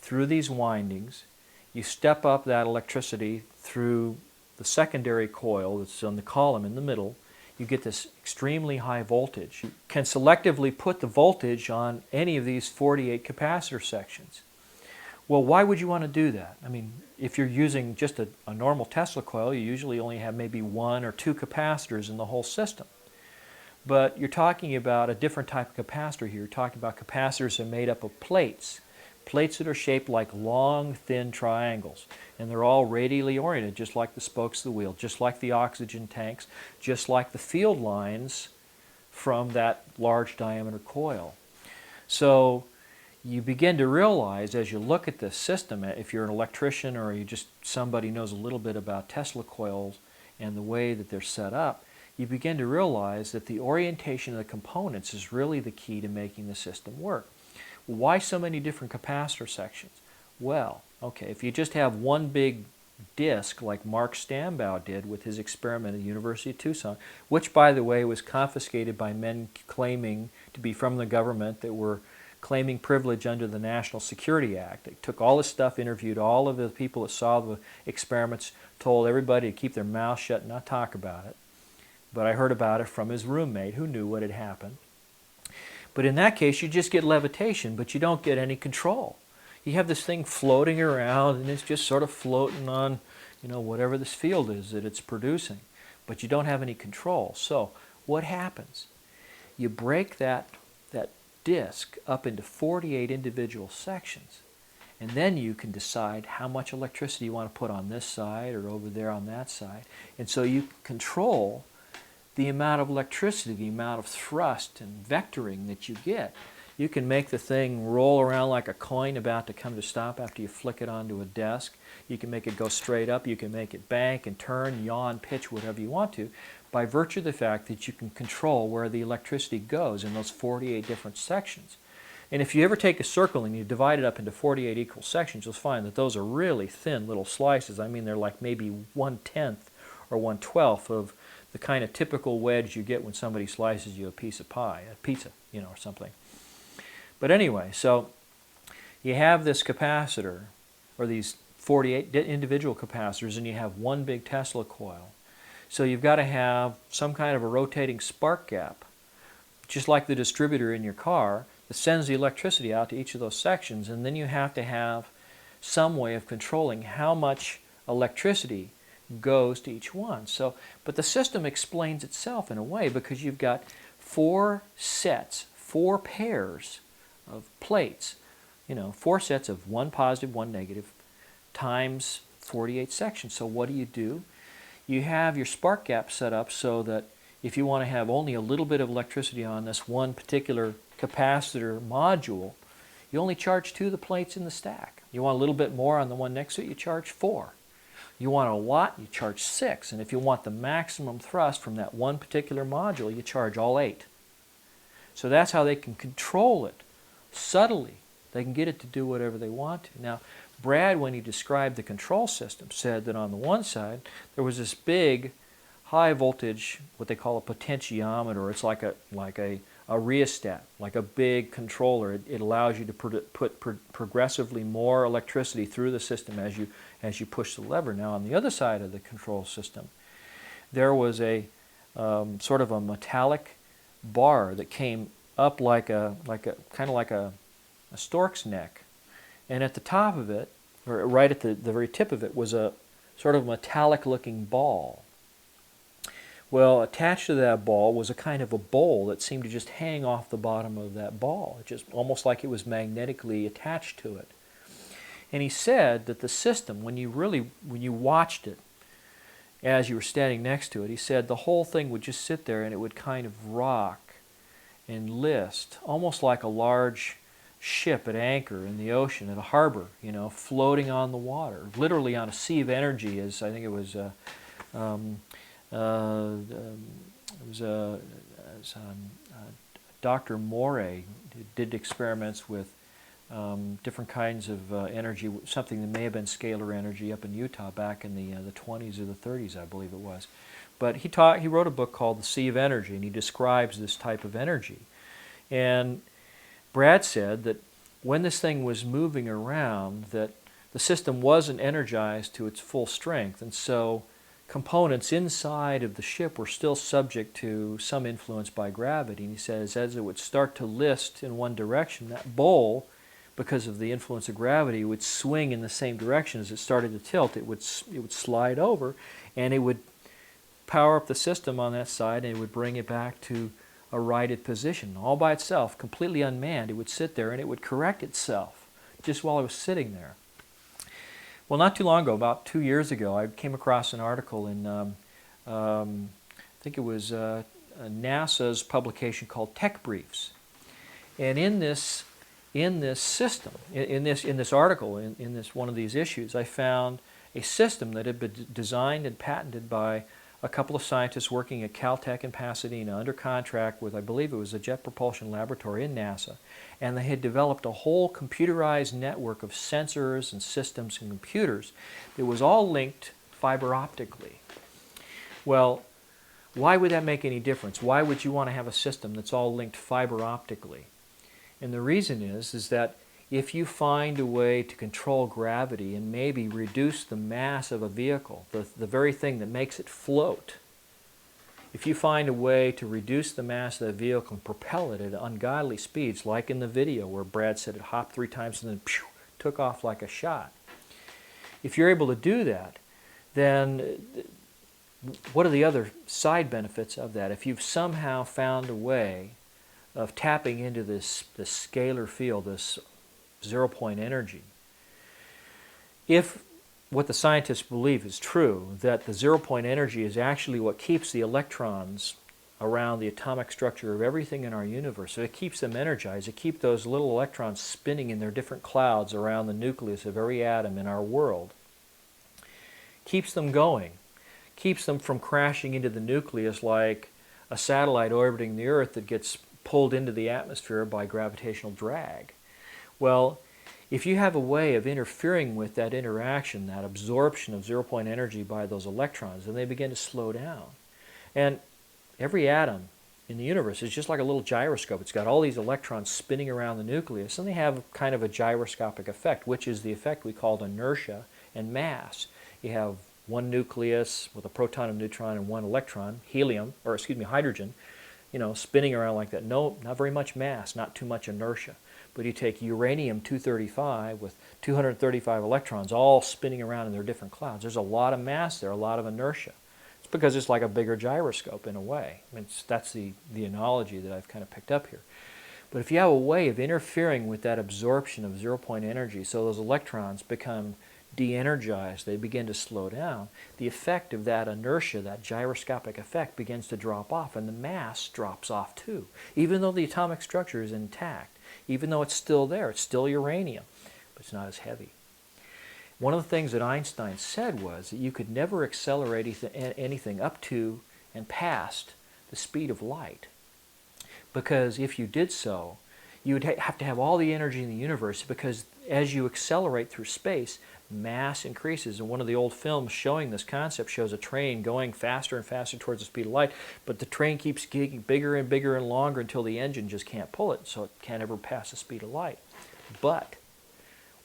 through these windings. You step up that electricity through the secondary coil that's on the column in the middle. You get this extremely high voltage. You can selectively put the voltage on any of these 48 capacitor sections. Well, why would you want to do that? I mean, if you're using just a normal Tesla coil, you usually only have maybe 1 or 2 capacitors in the whole system. But you're talking about a different type of capacitor here. You're talking about capacitors that are made up of plates. Plates that are shaped like long, thin triangles. And they're all radially oriented, just like the spokes of the wheel, just like the oxygen tanks, just like the field lines from that large diameter coil. So you begin to realize as you look at this system, if you're an electrician or you just somebody who knows a little bit about Tesla coils and the way that they're set up, you begin to realize that the orientation of the components is really the key to making the system work. Why so many different capacitor sections? Well, okay, if you just have one big disc like Mark Stambaugh did with his experiment at the University of Tucson, which, by the way, was confiscated by men claiming to be from the government that were claiming privilege under the National Security Act. They took all this stuff, interviewed all of the people that saw the experiments, told everybody to keep their mouth shut and not talk about it. But I heard about it from his roommate who knew what had happened. But in that case, you just get levitation, but you don't get any control. You have this thing floating around, and it's just sort of floating on, you know, whatever this field is that it's producing. But you don't have any control. So what happens? You break that disc up into 48 individual sections, and then you can decide how much electricity you want to put on this side or over there on that side. And so you control the amount of electricity, the amount of thrust and vectoring that you get. You can make the thing roll around like a coin about to come to stop after you flick it onto a desk. You can make it go straight up. You can make it bank and turn, yaw, pitch, whatever you want to, by virtue of the fact that you can control where the electricity goes in those 48 different sections. And if you ever take a circle and you divide it up into 48 equal sections, you'll find that those are really thin little slices. I mean, they're like maybe 1/10 or 1/12 of the kind of typical wedge you get when somebody slices you a piece of pie, a pizza, you know, or something. But anyway, so you have this capacitor, or these 48 individual capacitors, and you have one big Tesla coil. So you've got to have some kind of a rotating spark gap, just like the distributor in your car that sends the electricity out to each of those sections, and then you have to have some way of controlling how much electricity goes to each one. So, but the system explains itself in a way, because you've got 4 sets, 4 pairs of plates, you know, 4 sets of 1 positive, 1 negative, times 48 sections. So what do? You have your spark gap set up so that if you want to have only a little bit of electricity on this one particular capacitor module, you only charge 2 of the plates in the stack. You want a little bit more on the one next to it, you charge 4. You want a watt, you charge 6. And if you want the maximum thrust from that one particular module, you charge all 8. So that's how they can control it subtly. They can get it to do whatever they want to. Now, Brad, when he described the control system, said that on the one side, there was this big high voltage, what they call a potentiometer. It's like a rheostat, like a big controller. It allows you to put progressively more electricity through the system as you push the lever. Now, on the other side of the control system, there was a sort of a metallic bar that came up like a stork's neck, and at the top of it, or right at the very tip of it, was a sort of metallic-looking ball. Well, attached to that ball was a kind of a bowl that seemed to just hang off the bottom of that ball. It just almost like it was magnetically attached to it. And he said that the system, when you watched it as you were standing next to it, he said the whole thing would just sit there and it would kind of rock and list, almost like a large ship at anchor in the ocean, at a harbor, you know, floating on the water, literally on a sea of energy. As I think it was Dr. Morey did experiments with different kinds of energy, something that may have been scalar energy up in Utah back in the 20s or the 30s, I believe it was. But he wrote a book called The Sea of Energy, and he describes this type of energy. And Brad said that when this thing was moving around, that the system wasn't energized to its full strength, and so components inside of the ship were still subject to some influence by gravity. And he says as it would start to list in one direction, that bowl, because of the influence of gravity, would swing in the same direction. As it started to tilt, it would slide over, and it would power up the system on that side, and it would bring it back to a righted position all by itself, completely unmanned. It would sit there and it would correct itself just while it was sitting there. Well, not too long ago, about 2 years ago, I came across an article in, I think it was NASA's publication called Tech Briefs. And in this system, in this article, in this one of these issues, I found a system that had been designed and patented by a couple of scientists working at Caltech in Pasadena under contract with, I believe it was a Jet Propulsion Laboratory in NASA. And they had developed a whole computerized network of sensors and systems and computers that was all linked fiber optically. Well, why would that make any difference? Why would you want to have a system that's all linked fiber optically? And the reason is that if you find a way to control gravity and maybe reduce the mass of a vehicle, the very thing that makes it float, if you find a way to reduce the mass of the vehicle and propel it at ungodly speeds, like in the video where Brad said it hopped 3 times and then pew, took off like a shot, if you're able to do that, then what are the other side benefits of that? If you've somehow found a way of tapping into this scalar field, this zero-point energy. If what the scientists believe is true, that the zero-point energy is actually what keeps the electrons around the atomic structure of everything in our universe, so it keeps them energized, it keeps those little electrons spinning in their different clouds around the nucleus of every atom in our world, keeps them going, keeps them from crashing into the nucleus like a satellite orbiting the Earth that gets pulled into the atmosphere by gravitational drag. Well, if you have a way of interfering with that interaction, that absorption of zero-point energy by those electrons, then they begin to slow down. And every atom in the universe is just like a little gyroscope. It's got all these electrons spinning around the nucleus, and they have kind of a gyroscopic effect, which is the effect we called inertia and mass. You have one nucleus with a proton, a neutron, and one electron, hydrogen, spinning around like that. No, not very much mass, not too much inertia. But you take uranium-235 with 235 electrons all spinning around in their different clouds. There's a lot of mass there, a lot of inertia. It's because it's like a bigger gyroscope in a way. I mean, that's the analogy that I've kind of picked up here. But if you have a way of interfering with that absorption of zero-point energy so those electrons become de-energized, they begin to slow down, the effect of that inertia, that gyroscopic effect, begins to drop off, and the mass drops off too. Even though the atomic structure is intact, even though it's still there, it's still uranium, but it's not as heavy. One of the things that Einstein said was that you could never accelerate anything up to and past the speed of light, because if you did so, you would have to have all the energy in the universe, because as you accelerate through space, mass increases. And one of the old films showing this concept shows a train going faster and faster towards the speed of light, but the train keeps getting bigger and bigger and longer until the engine just can't pull it, so it can't ever pass the speed of light. But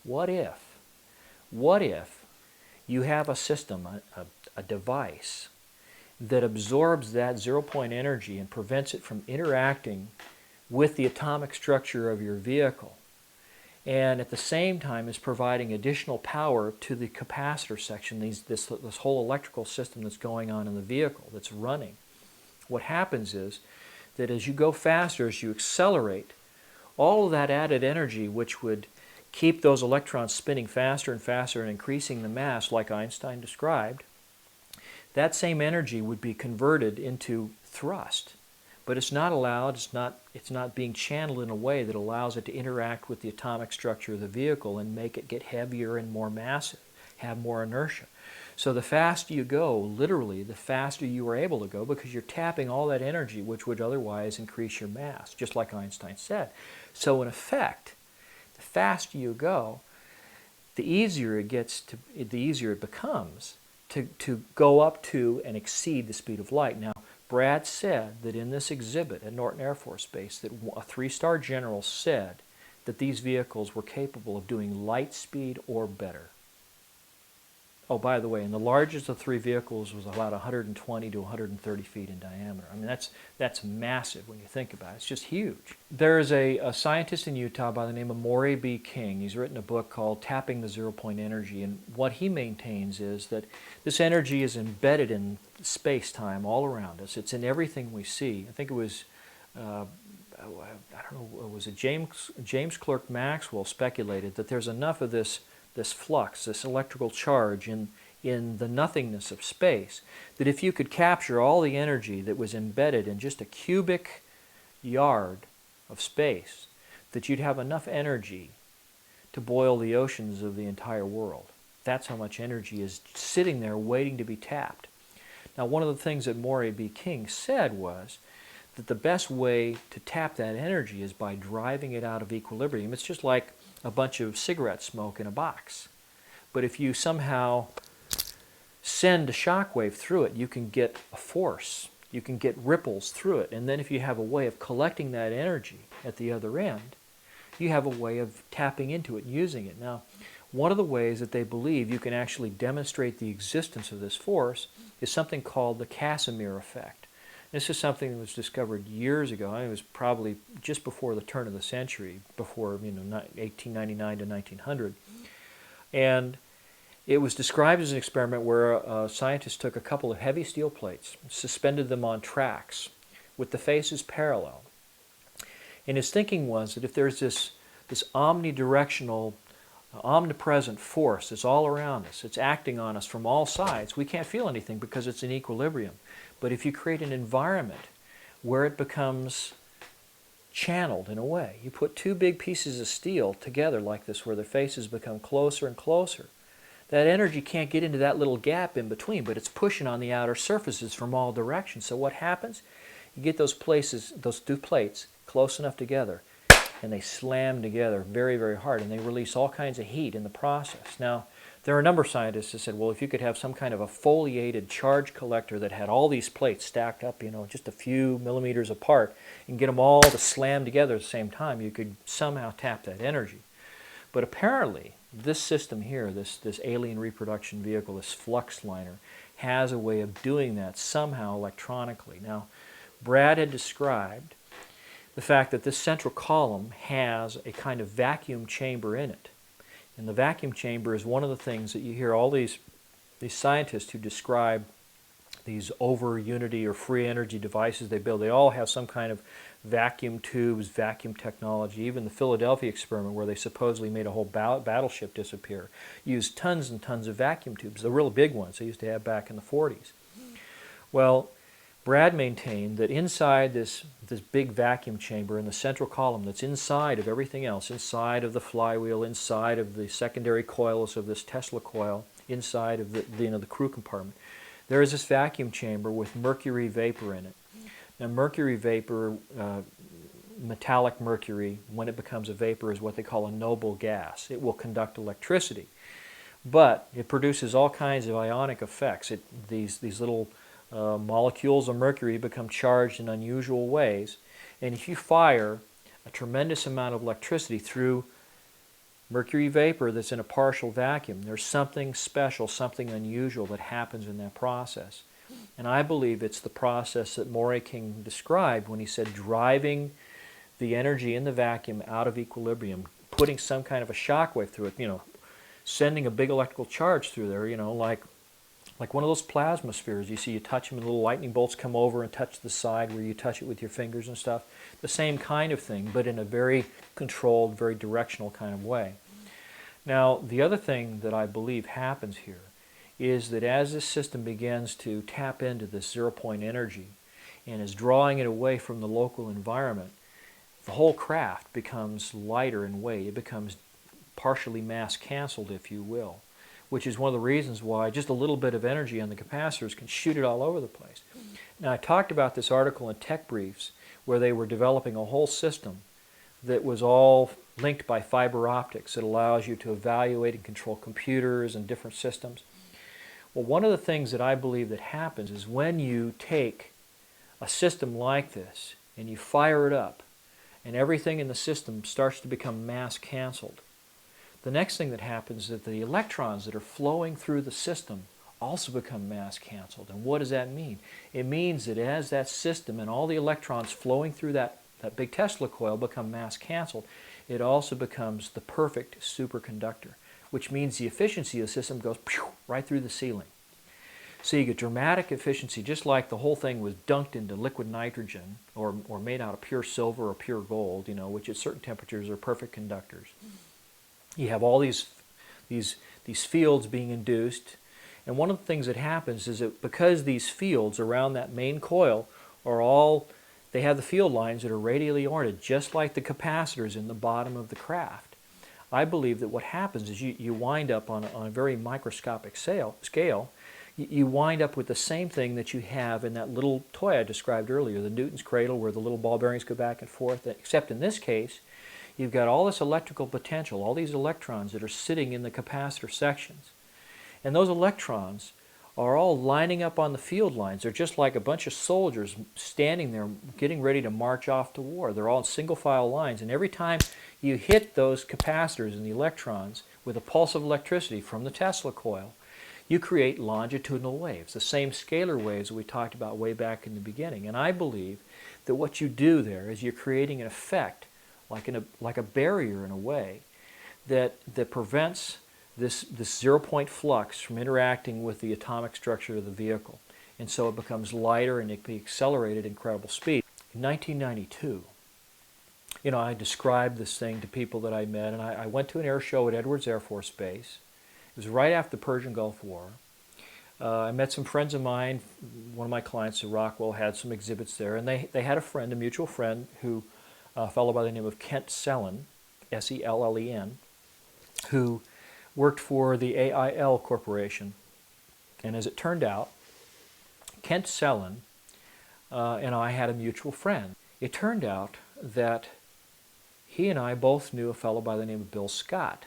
what if you have a system, a device that absorbs that zero-point energy and prevents it from interacting with the atomic structure of your vehicle, and at the same time is providing additional power to the capacitor section, this whole electrical system that's going on in the vehicle that's running. what happens is that as you go faster, as you accelerate, all of that added energy, which would keep those electrons spinning faster and faster and increasing the mass like Einstein described, that same energy would be converted into thrust. But it's not allowed, it's not being channeled in a way that allows it to interact with the atomic structure of the vehicle and make it get heavier and more massive, have more inertia. So the faster you go, literally, the faster you are able to go, because you're tapping all that energy which would otherwise increase your mass, just like Einstein said. So in effect, the faster you go, the easier it becomes to go up to and exceed the speed of light. Now, Brad said that in this exhibit at Norton Air Force Base that a 3-star general said that these vehicles were capable of doing light speed or better. Oh, by the way, and the largest of the 3 vehicles was about 120 to 130 feet in diameter. I mean, that's massive when you think about it. It's just huge. There's a scientist in Utah by the name of Maury B. King. He's written a book called Tapping the Zero-Point Energy, and what he maintains is that this energy is embedded in space-time all around us. It's in everything we see. I think it was, I don't know, was it James Clerk Maxwell speculated that there's enough of this flux, this electrical charge in the nothingness of space, that if you could capture all the energy that was embedded in just a cubic yard of space, that you'd have enough energy to boil the oceans of the entire world. That's how much energy is sitting there waiting to be tapped. Now, one of the things that Maury B. King said was that the best way to tap that energy is by driving it out of equilibrium. It's just like a bunch of cigarette smoke in a box. But if you somehow send a shock wave through it, you can get a force. You can get ripples through it. And then if you have a way of collecting that energy at the other end, you have a way of tapping into it and using it. Now, one of the ways that they believe you can actually demonstrate the existence of this force is something called the Casimir effect. This is something that was discovered years ago. I mean, it was probably just before the turn of the century, before 1899 to 1900. And it was described as an experiment where a scientist took a couple of heavy steel plates, suspended them on tracks with the faces parallel. And his thinking was that if there's this omnidirectional, omnipresent force that's all around us, it's acting on us from all sides, we can't feel anything because it's in equilibrium. But if you create an environment where it becomes channeled in a way, you put 2 big pieces of steel together like this where their faces become closer and closer, that energy can't get into that little gap in between, but it's pushing on the outer surfaces from all directions. So what happens? You get those 2 plates close enough together, and they slam together very, very hard, and they release all kinds of heat in the process. Now, there are a number of scientists that said, well, if you could have some kind of a foliated charge collector that had all these plates stacked up, just a few millimeters apart, and get them all to slam together at the same time, you could somehow tap that energy. But apparently, this system here, this alien reproduction vehicle, this FLUXLINER, has a way of doing that somehow electronically. Now, Brad had described the fact that this central column has a kind of vacuum chamber in it. And the vacuum chamber is one of the things that you hear all these scientists who describe these over-unity or free energy devices they build. They all have some kind of vacuum tubes, vacuum technology. Even the Philadelphia experiment, where they supposedly made a whole battleship disappear, used tons and tons of vacuum tubes, the real big ones they used to have back in the 40s. Well, Brad maintained that inside this big vacuum chamber in the central column that's inside of everything else, inside of the flywheel, inside of the secondary coils of this Tesla coil, inside of the crew compartment, there is this vacuum chamber with mercury vapor in it. Now, mercury vapor, metallic mercury, when it becomes a vapor, is what they call a noble gas. It will conduct electricity, but it produces all kinds of ionic effects. These little molecules of mercury become charged in unusual ways, and if you fire a tremendous amount of electricity through mercury vapor that's in a partial vacuum, there's something special, something unusual that happens in that process. And I believe it's the process that Maury King described when he said driving the energy in the vacuum out of equilibrium, putting some kind of a shock wave through it, sending a big electrical charge through there, like like one of those plasma spheres. You see, you touch them and little lightning bolts come over and touch the side where you touch it with your fingers and stuff. The same kind of thing, but in a very controlled, very directional kind of way. Now, the other thing that I believe happens here is that as this system begins to tap into this zero-point energy and is drawing it away from the local environment, the whole craft becomes lighter in weight. It becomes partially mass canceled, if you will, which is one of the reasons why just a little bit of energy on the capacitors can shoot it all over the place. Now, I talked about this article in Tech Briefs where they were developing a whole system that was all linked by fiber optics that allows you to evaluate and control computers and different systems. Well, one of the things that I believe that happens is when you take a system like this and you fire it up and everything in the system starts to become mass canceled, the next thing that happens is that the electrons that are flowing through the system also become mass canceled. And what does that mean? It means that as that system and all the electrons flowing through that big Tesla coil become mass canceled, it also becomes the perfect superconductor, which means the efficiency of the system goes right through the ceiling. So you get dramatic efficiency, just like the whole thing was dunked into liquid nitrogen or made out of pure silver or pure gold, which at certain temperatures are perfect conductors. You have all these fields being induced, and one of the things that happens is that because these fields around that main coil they have the field lines that are radially oriented, just like the capacitors in the bottom of the craft. I believe that what happens is you wind up on a very microscopic scale, you wind up with the same thing that you have in that little toy I described earlier, the Newton's cradle, where the little ball bearings go back and forth, except in this case, you've got all this electrical potential, all these electrons that are sitting in the capacitor sections. And those electrons are all lining up on the field lines. They're just like a bunch of soldiers standing there getting ready to march off to war. They're all in single file lines, and every time you hit those capacitors and the electrons with a pulse of electricity from the Tesla coil, you create longitudinal waves, the same scalar waves that we talked about way back in the beginning. And I believe that what you do there is you're creating an effect, like a barrier in a way, that prevents this zero-point flux from interacting with the atomic structure of the vehicle. And so it becomes lighter and it can be accelerated at incredible speed. In 1992, I described this thing to people that I met, and I went to an air show at Edwards Air Force Base. It was right after the Persian Gulf War. I met some friends of mine. One of my clients at Rockwell had some exhibits there, and they had a friend, a mutual friend, a fellow by the name of Kent Sellen, S-E-L-L-E-N, who worked for the AIL Corporation. And as it turned out, Kent Sellen and I had a mutual friend. It turned out that he and I both knew a fellow by the name of Bill Scott,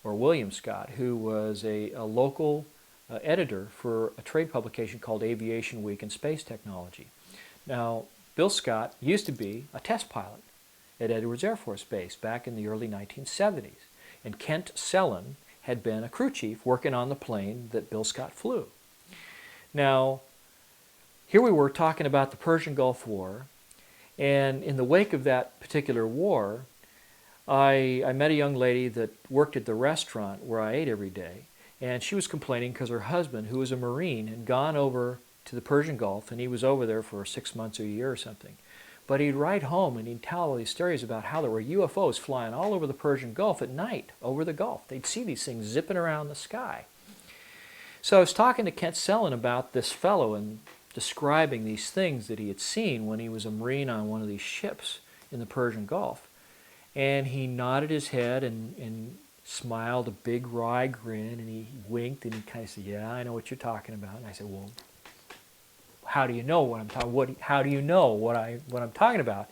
or William Scott, who was a local editor for a trade publication called Aviation Week and Space Technology. Now, Bill Scott used to be a test pilot at Edwards Air Force Base back in the early 1970s. And Kent Sellen had been a crew chief working on the plane that Bill Scott flew. Now, here we were talking about the Persian Gulf War, and in the wake of that particular war, I met a young lady that worked at the restaurant where I ate every day, and she was complaining because her husband, who was a Marine, had gone over to the Persian Gulf, and he was over there for 6 months or a year or something. But he'd write home and he'd tell all these stories about how there were UFOs flying all over the Persian Gulf at night, over the Gulf. They'd see these things zipping around the sky. So I was talking to Kent Sellen about this fellow and describing these things that he had seen when he was a Marine on one of these ships in the Persian Gulf. And he nodded his head and smiled a big wry grin, and he winked and he kind of said, "Yeah, I know what you're talking about." And I said, "Well, how do you know what I'm talking? How do you know what I'm talking about?"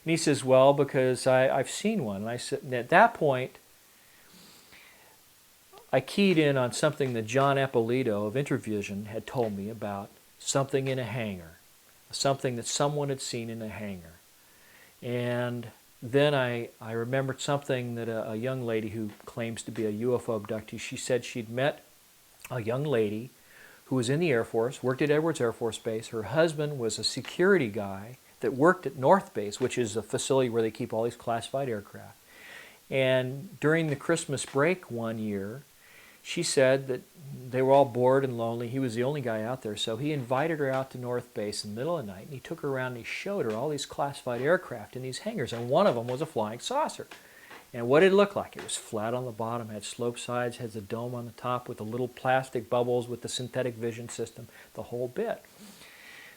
And he says, "Well, because I've seen one." And I said, and at that point, I keyed in on something that John Eppolito of Intervision had told me about something in a hangar, something that someone had seen in a hangar. And then I remembered something that a young lady who claims to be a UFO abductee, she said she'd met a young lady who was in the Air Force, worked at Edwards Air Force Base. Her husband was a security guy that worked at North Base, which is a facility where they keep all these classified aircraft. And during the Christmas break one year, she said that they were all bored and lonely. He was the only guy out there, so he invited her out to North Base in the middle of the night, and he took her around and he showed her all these classified aircraft in these hangars, and one of them was a flying saucer. And what did it look like? It was flat on the bottom, had sloped sides, has a dome on the top with the little plastic bubbles with the synthetic vision system, the whole bit.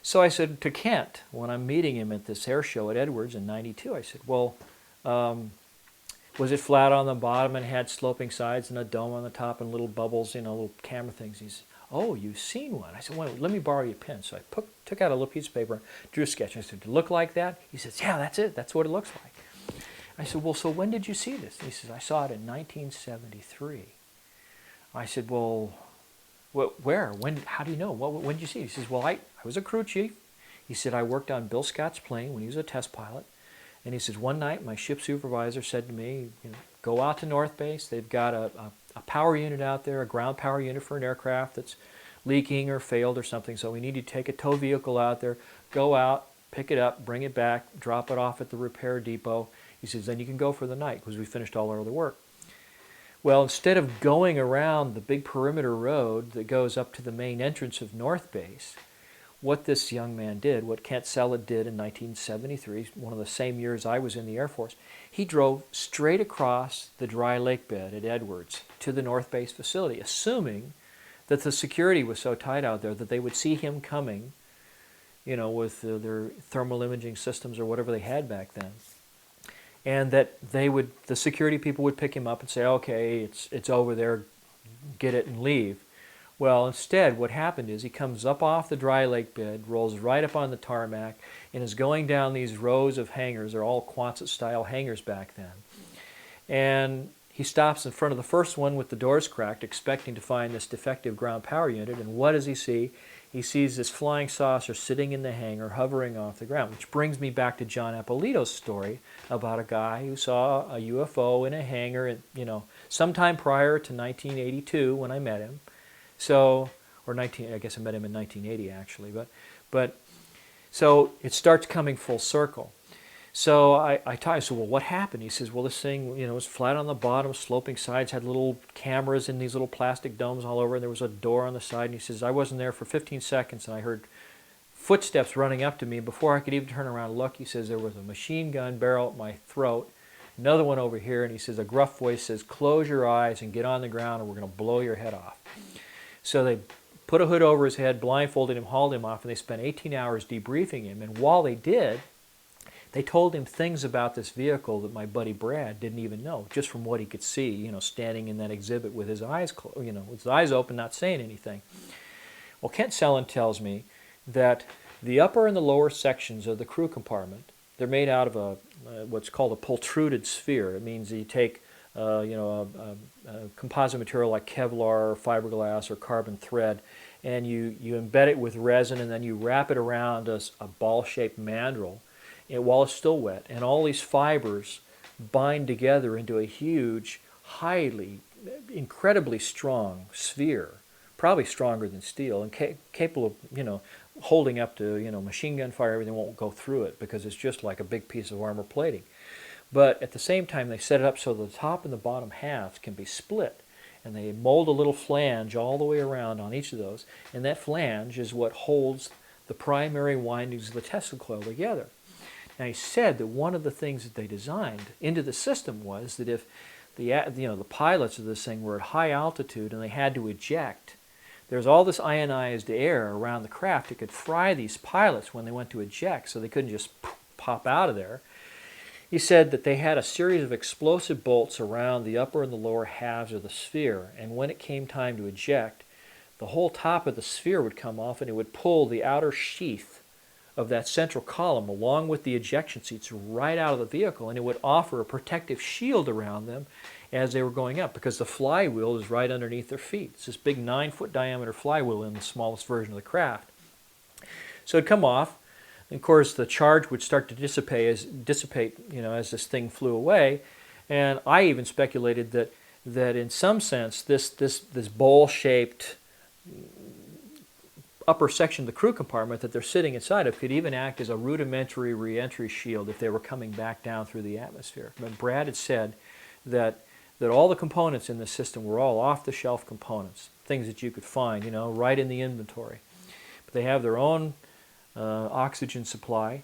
So I said to Kent, when I'm meeting him at this air show at Edwards in '92, I said, well, was it flat on the bottom and had sloping sides and a dome on the top and little bubbles, you know, little camera things? He said, oh, you've seen one. I said, well, let me borrow your pen. So I took out a little piece of paper, drew a sketch. I said, does it look like that? He says, yeah, that's it. That's what it looks like. I said, well, so when did you see this? He says, I saw it in 1973. I said, well, where? When? When do you know? When did you see it? He says, well, I was a crew chief. He said, I worked on Bill Scott's plane when he was a test pilot. And he says, one night my ship supervisor said to me, you know, go out to North Base. They've got a power unit out there, a ground power unit for an aircraft that's leaking or failed or something. So we need to take a tow vehicle out there, go out, pick it up, bring it back, drop it off at the repair depot. He says, then you can go for the night because we finished all our other work. Well, instead of going around the big perimeter road that goes up to the main entrance of North Base, what this young man did, what Kent Sellett did in 1973, one of the same years I was in the Air Force, he drove straight across the dry lake bed at Edwards to the North Base facility, assuming that the security was so tight out there that they would see him coming, you know, with their thermal imaging systems or whatever they had back then, and that the security people would pick him up and say, okay, it's over there, get it and leave. Well, instead, what happened is he comes up off the dry lake bed, rolls right up on the tarmac, and is going down these rows of hangars. They're all Quonset-style hangars back then. And he stops in front of the first one with the doors cracked, expecting to find this defective ground power unit. And what does he see? He sees this flying saucer sitting in the hangar, hovering off the ground, which brings me back to John Appolito's story about a guy who saw a UFO in a hangar, you know, sometime prior to 1982 when I met him. So, I guess I met him in 1980 actually, but so it starts coming full circle. So I said, well, what happened? He says, well, this thing, you know, was flat on the bottom, sloping sides, had little cameras in these little plastic domes all over, and there was a door on the side. And he says, I wasn't there for 15 seconds, and I heard footsteps running up to me. Before I could even turn around and look, he says, there was a machine gun barrel at my throat, another one over here, and he says, a gruff voice says, close your eyes and get on the ground, or we're going to blow your head off. So they put a hood over his head, blindfolded him, hauled him off, and they spent 18 hours debriefing him. And while they did, they told him things about this vehicle that my buddy Brad didn't even know, just from what he could see, you know, standing in that exhibit with his eyes closed, you know, with his eyes open, not saying anything. Well, Kent Sellett tells me that the upper and the lower sections of the crew compartment, they're made out of what's called a pultruded sphere. It means that you take you know, a composite material like Kevlar or fiberglass or carbon thread, and you embed it with resin, and then you wrap it around a ball-shaped mandrel while it's still wet. And all these fibers bind together into a huge, incredibly strong sphere, probably stronger than steel, and capable of, you know, holding up to, you know, machine gun fire. Everything won't go through it because it's just like a big piece of armor plating. But at the same time, they set it up so the top and the bottom halves can be split. And they mold a little flange all the way around on each of those. And that flange is what holds the primary windings of the Tesla coil together. Now, he said that one of the things that they designed into the system was that if the pilots of this thing were at high altitude and they had to eject, there's all this ionized air around the craft that could fry these pilots when they went to eject, so they couldn't just pop out of there. He said that they had a series of explosive bolts around the upper and the lower halves of the sphere, and when it came time to eject, the whole top of the sphere would come off and it would pull the outer sheath of that central column along with the ejection seats right out of the vehicle, and it would offer a protective shield around them as they were going up, because the flywheel is right underneath their feet. It's this big 9-foot diameter flywheel in the smallest version of the craft. So it'd come off. And of course, the charge would start to dissipate, you know, as this thing flew away. And I even speculated that in some sense, this bowl-shaped upper section of the crew compartment that they're sitting inside of could even act as a rudimentary re-entry shield if they were coming back down through the atmosphere. But Brad had said that that all the components in the system were all off-the-shelf components, things that you could find, you know, right in the inventory. But they have their own oxygen supply,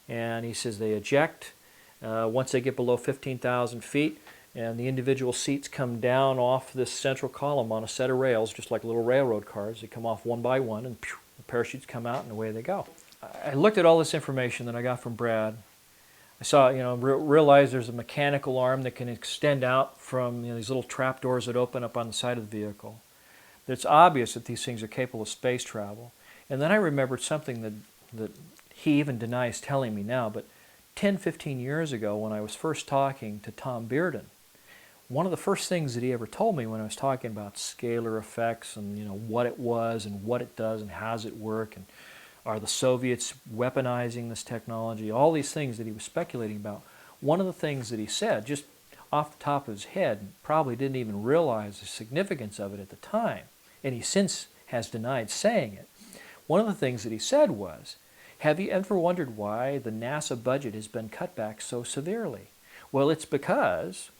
and he says they eject once they get below 15,000 feet, and the individual seats come down off this central column on a set of rails, just like little railroad cars. They come off one by one, and pew, the parachutes come out, and away they go. I looked at all this information that I got from Brad. I saw, you know, realized there's a mechanical arm that can extend out from, you know, these little trap doors that open up on the side of the vehicle. It's obvious that these things are capable of space travel. And then I remembered something that he even denies telling me now, but 10, 15 years ago when I was first talking to Tom Bearden, one of the first things that he ever told me when I was talking about scalar effects and, you know, what it was and what it does and how does it work and are the Soviets weaponizing this technology, all these things that he was speculating about, one of the things that he said, just off the top of his head, probably didn't even realize the significance of it at the time, and he since has denied saying it. One of the things that he said was, have you ever wondered why the NASA budget has been cut back so severely? Well, it's because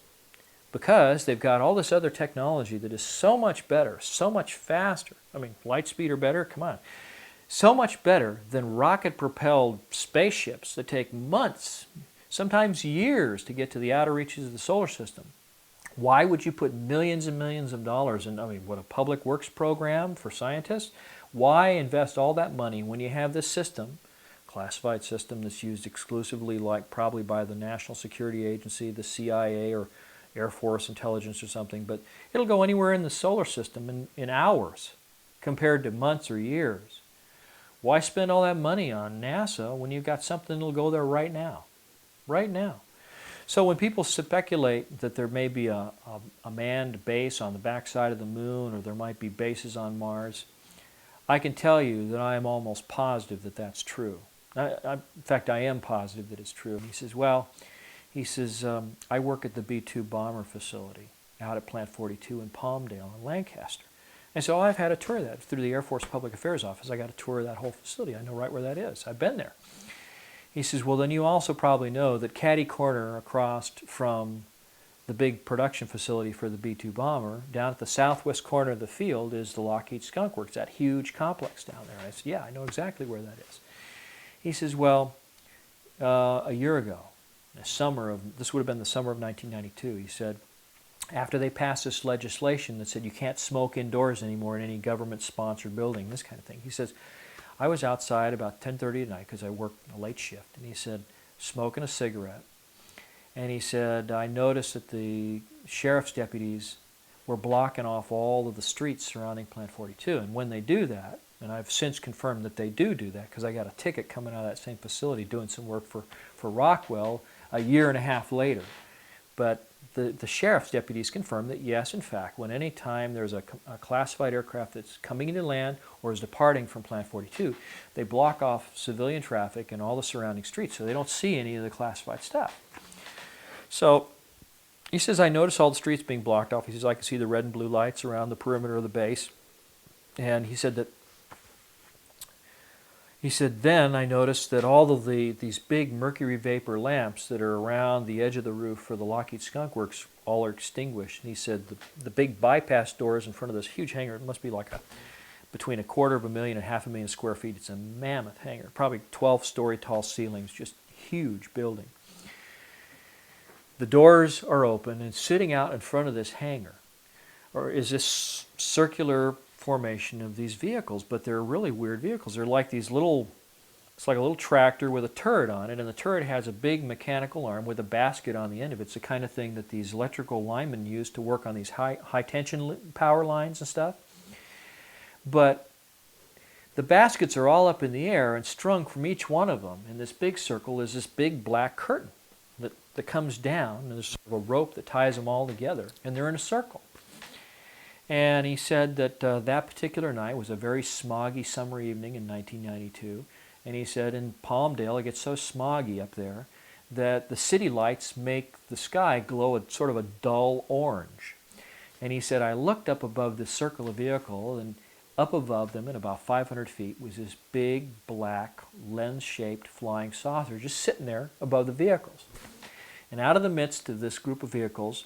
they've got all this other technology that is so much better, so much faster. I mean, light speed or better, come on. So much better than rocket-propelled spaceships that take months, sometimes years, to get to the outer reaches of the solar system. Why would you put millions and millions of dollars in, I mean, what, a public works program for scientists? Why invest all that money when you have this system, classified system that's used exclusively, like probably by the National Security Agency, the CIA, or Air Force Intelligence or something, but it'll go anywhere in the solar system in hours compared to months or years. Why spend all that money on NASA when you've got something that'll go there right now? Right now. So when people speculate that there may be a manned base on the backside of the moon, or there might be bases on Mars, I can tell you that I am almost positive that that's true. In fact, I am positive that it's true. He says, well, I work at the B-2 bomber facility out at Plant 42 in Palmdale in Lancaster. And so I've had a tour of that through the Air Force Public Affairs Office. I got a tour of that whole facility. I know right where that is. I've been there. He says, well, then you also probably know that catty corner across from the big production facility for the B-2 bomber, down at the southwest corner of the field is the Lockheed Skunk Works, that huge complex down there. I said, yeah, I know exactly where that is. He says, well, a year ago, this would have been the summer of 1992, he said, after they passed this legislation that said you can't smoke indoors anymore in any government-sponsored building, this kind of thing. He says, I was outside about 10:30 at night because I worked a late shift, and he said, smoking a cigarette. And he said, I noticed that the sheriff's deputies were blocking off all of the streets surrounding Plant 42. And when they do that, and I've since confirmed that they do that because I got a ticket coming out of that same facility doing some work for Rockwell a year and a half later. But the sheriff's deputies confirmed that, yes, in fact, when any time there's a classified aircraft that's coming into land or is departing from Plant 42, they block off civilian traffic and all the surrounding streets so they don't see any of the classified stuff. So he says, I noticed all the streets being blocked off. He says, I can see the red and blue lights around the perimeter of the base. And he said, then I noticed that all of these big mercury vapor lamps that are around the edge of the roof for the Lockheed Skunk Works all are extinguished. And he said the big bypass doors in front of this huge hangar, it must be like between 250,000 and 500,000 square feet. It's a mammoth hangar, probably 12-story tall ceilings, just huge building. The doors are open, and sitting out in front of this hangar is this circular formation of these vehicles, but they're really weird vehicles. They're like these little, it's like a little tractor with a turret on it, and the turret has a big mechanical arm with a basket on the end of it. It's the kind of thing that these electrical linemen use to work on these high tension power lines and stuff. But the baskets are all up in the air, and strung from each one of them in this big circle is this big black curtain that comes down, and there's sort of a rope that ties them all together, and they're in a circle. And he said that that particular night was a very smoggy summer evening in 1992. And he said in Palmdale, it gets so smoggy up there that the city lights make the sky glow a sort of a dull orange. And he said, I looked up above this circle of vehicle, and up above them at about 500 feet was this big, black, lens-shaped flying saucer just sitting there above the vehicles. And out of the midst of this group of vehicles,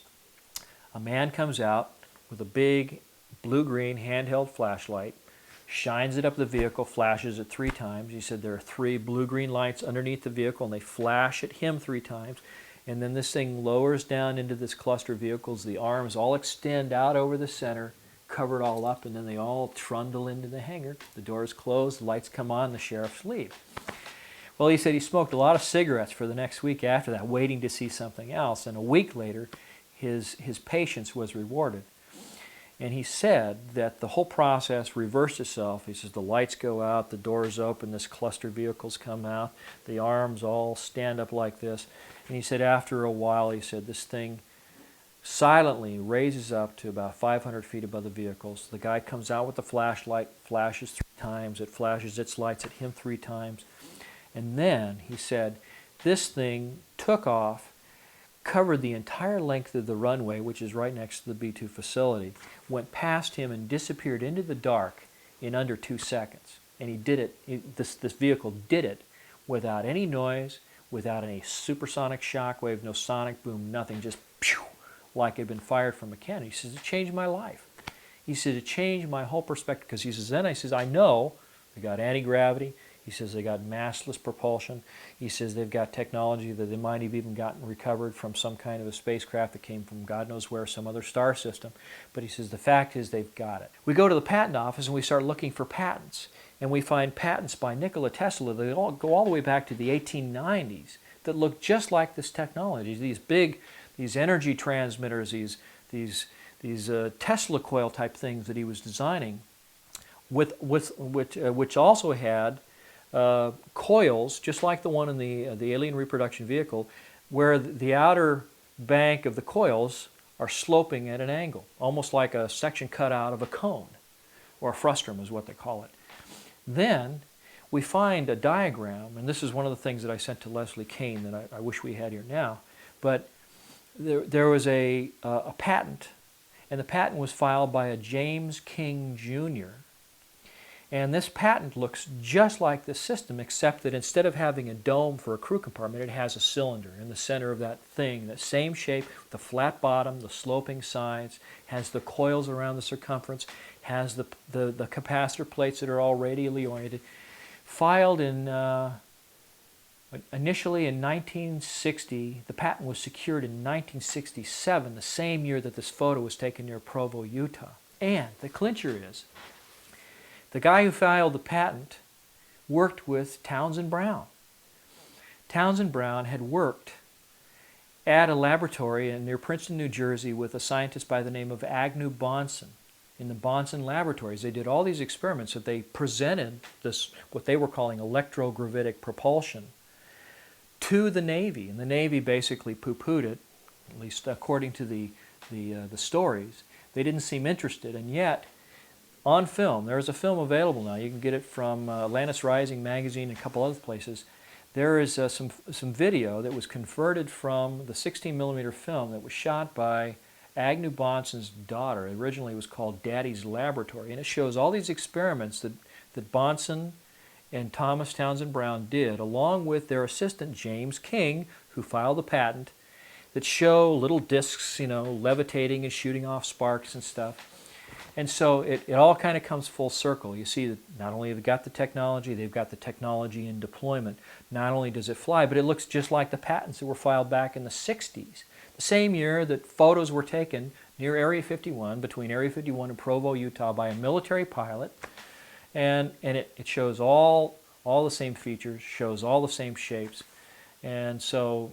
A man comes out with a big blue-green handheld flashlight, shines it up the vehicle, flashes it 3 times. He said there are 3 blue-green lights underneath the vehicle, and they flash at him 3 times. And then this thing lowers down into this cluster of vehicles. The arms all extend out over the center, cover it all up, and then they all trundle into the hangar. The doors close, the lights come on, the sheriffs leave. Well, he said he smoked a lot of cigarettes for the next week after that, waiting to see something else. And a week later, his patience was rewarded. And he said that the whole process reversed itself. He says the lights go out, the doors open, this cluster of vehicles come out, the arms all stand up like this. And he said after a while, he said this thing silently raises up to about 500 feet above the vehicles. The guy comes out with the flashlight, flashes 3 times, it flashes its lights at him 3 times. And then, he said, this thing took off, covered the entire length of the runway, which is right next to the B-2 facility, went past him and disappeared into the dark in under 2 seconds. And he did it, this vehicle did it without any noise, without any supersonic shock wave, no sonic boom, nothing, just pew, like it had been fired from a cannon. He says, it changed my life. He said, it changed my whole perspective, because he says, then I says, I know they got anti-gravity. He says they got massless propulsion. He says they've got technology that they might have even gotten recovered from some kind of a spacecraft that came from God knows where, some other star system. But he says the fact is they've got it. We go to the patent office and we start looking for patents. And we find patents by Nikola Tesla that all go all the way back to the 1890s that look just like this technology. These energy transmitters, these Tesla coil type things that he was designing, which also had coils, just like the one in the alien reproduction vehicle, where the outer bank of the coils are sloping at an angle, almost like a section cut out of a cone, or a frustrum is what they call it. Then we find a diagram, and this is one of the things that I sent to Leslie Kane that I wish we had here now, but there was a patent, and the patent was filed by a James King Jr., and this patent looks just like this system, except that instead of having a dome for a crew compartment, it has a cylinder in the center of that thing, that same shape, the flat bottom, the sloping sides, has the coils around the circumference, has the capacitor plates that are all radially oriented. Filed initially in 1960, the patent was secured in 1967, the same year that this photo was taken near Provo, Utah. And the clincher is, the guy who filed the patent worked with Townsend Brown. Townsend Brown had worked at a laboratory near Princeton, New Jersey with a scientist by the name of Agnew Bonson. In the Bonson laboratories, they did all these experiments that they presented this, what they were calling electrogravitic propulsion, to the Navy. And the Navy basically poo-pooed it, at least according to the stories. They didn't seem interested, and yet, on film, there is a film available now. You can get it from Atlantis Rising magazine and a couple other places. There is some video that was converted from the 16mm film that was shot by Agnew Bonson's daughter. Originally it was called Daddy's Laboratory, and it shows all these experiments that Bonson and Thomas Townsend Brown did, along with their assistant James King, who filed the patent, that show little discs, levitating and shooting off sparks and stuff. And so it all kind of comes full circle. You see that not only have they got the technology, they've got the technology in deployment. Not only does it fly, but it looks just like the patents that were filed back in the 60s. The same year that photos were taken near Area 51, between Area 51 and Provo, Utah, by a military pilot. And it shows all the same features, shows all the same shapes. And so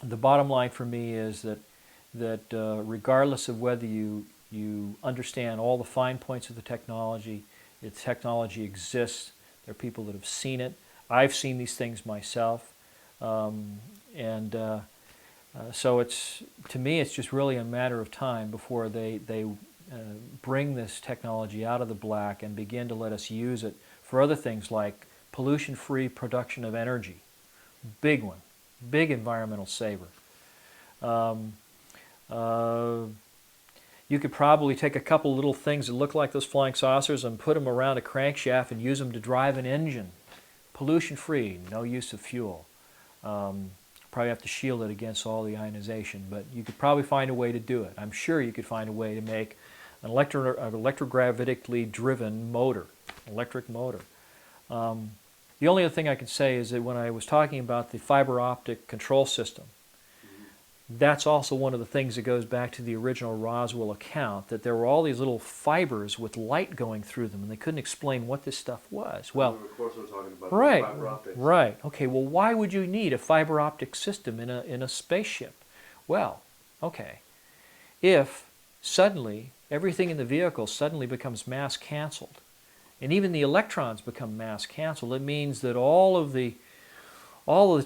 the bottom line for me is that regardless of whether you understand all the fine points of the technology exists. There are people that have seen it. I've seen these things myself. So to me, it's just really a matter of time before they bring this technology out of the black and begin to let us use it for other things like pollution-free production of energy. Big one. Big environmental saver. You could probably take a couple little things that look like those flying saucers and put them around a crankshaft and use them to drive an engine. Pollution-free, no use of fuel. Probably have to shield it against all the ionization, but you could probably find a way to do it. I'm sure you could find a way to make an electrogravitically driven motor, electric motor. The only other thing I can say is that when I was talking about the fiber optic control system, that's also one of the things that goes back to the original Roswell account, that there were all these little fibers with light going through them, and they couldn't explain what this stuff was. Well, of course we're talking about right, fiber optics. right. Okay, well, why would you need a fiber optic system in a spaceship? Well, okay, if suddenly everything in the vehicle suddenly becomes mass canceled, and even the electrons become mass canceled, it means that all of the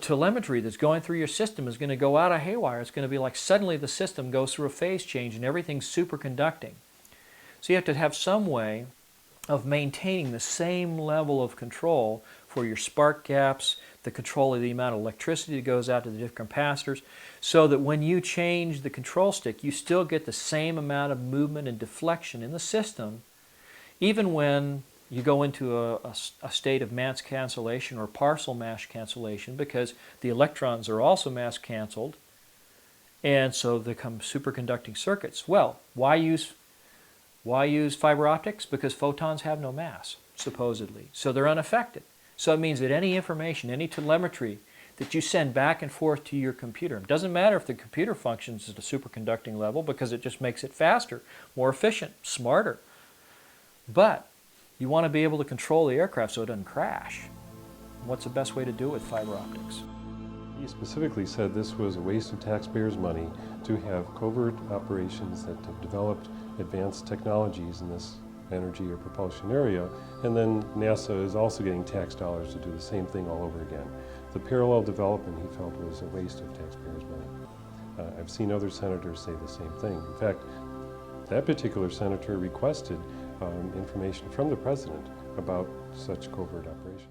telemetry that's going through your system is going to go out of haywire. It's going to be like suddenly the system goes through a phase change and everything's superconducting. So you have to have some way of maintaining the same level of control for your spark gaps, the control of the amount of electricity that goes out to the different capacitors, so that when you change the control stick, you still get the same amount of movement and deflection in the system, even when you go into a state of mass cancellation or partial mass cancellation, because the electrons are also mass canceled, and so they become superconducting circuits. Well, why use fiber optics? Because photons have no mass, supposedly, so they're unaffected. So it means that any information, any telemetry that you send back and forth to your computer, it doesn't matter if the computer functions at a superconducting level, because it just makes it faster, more efficient, smarter. But you want to be able to control the aircraft so it doesn't crash. What's the best way to do it with fiber optics? He specifically said this was a waste of taxpayers' money to have covert operations that have developed advanced technologies in this energy or propulsion area, and then NASA is also getting tax dollars to do the same thing all over again. The parallel development, he felt, was a waste of taxpayers' money. I've seen other senators say the same thing. In fact, that particular senator requested information from the president about such covert operations.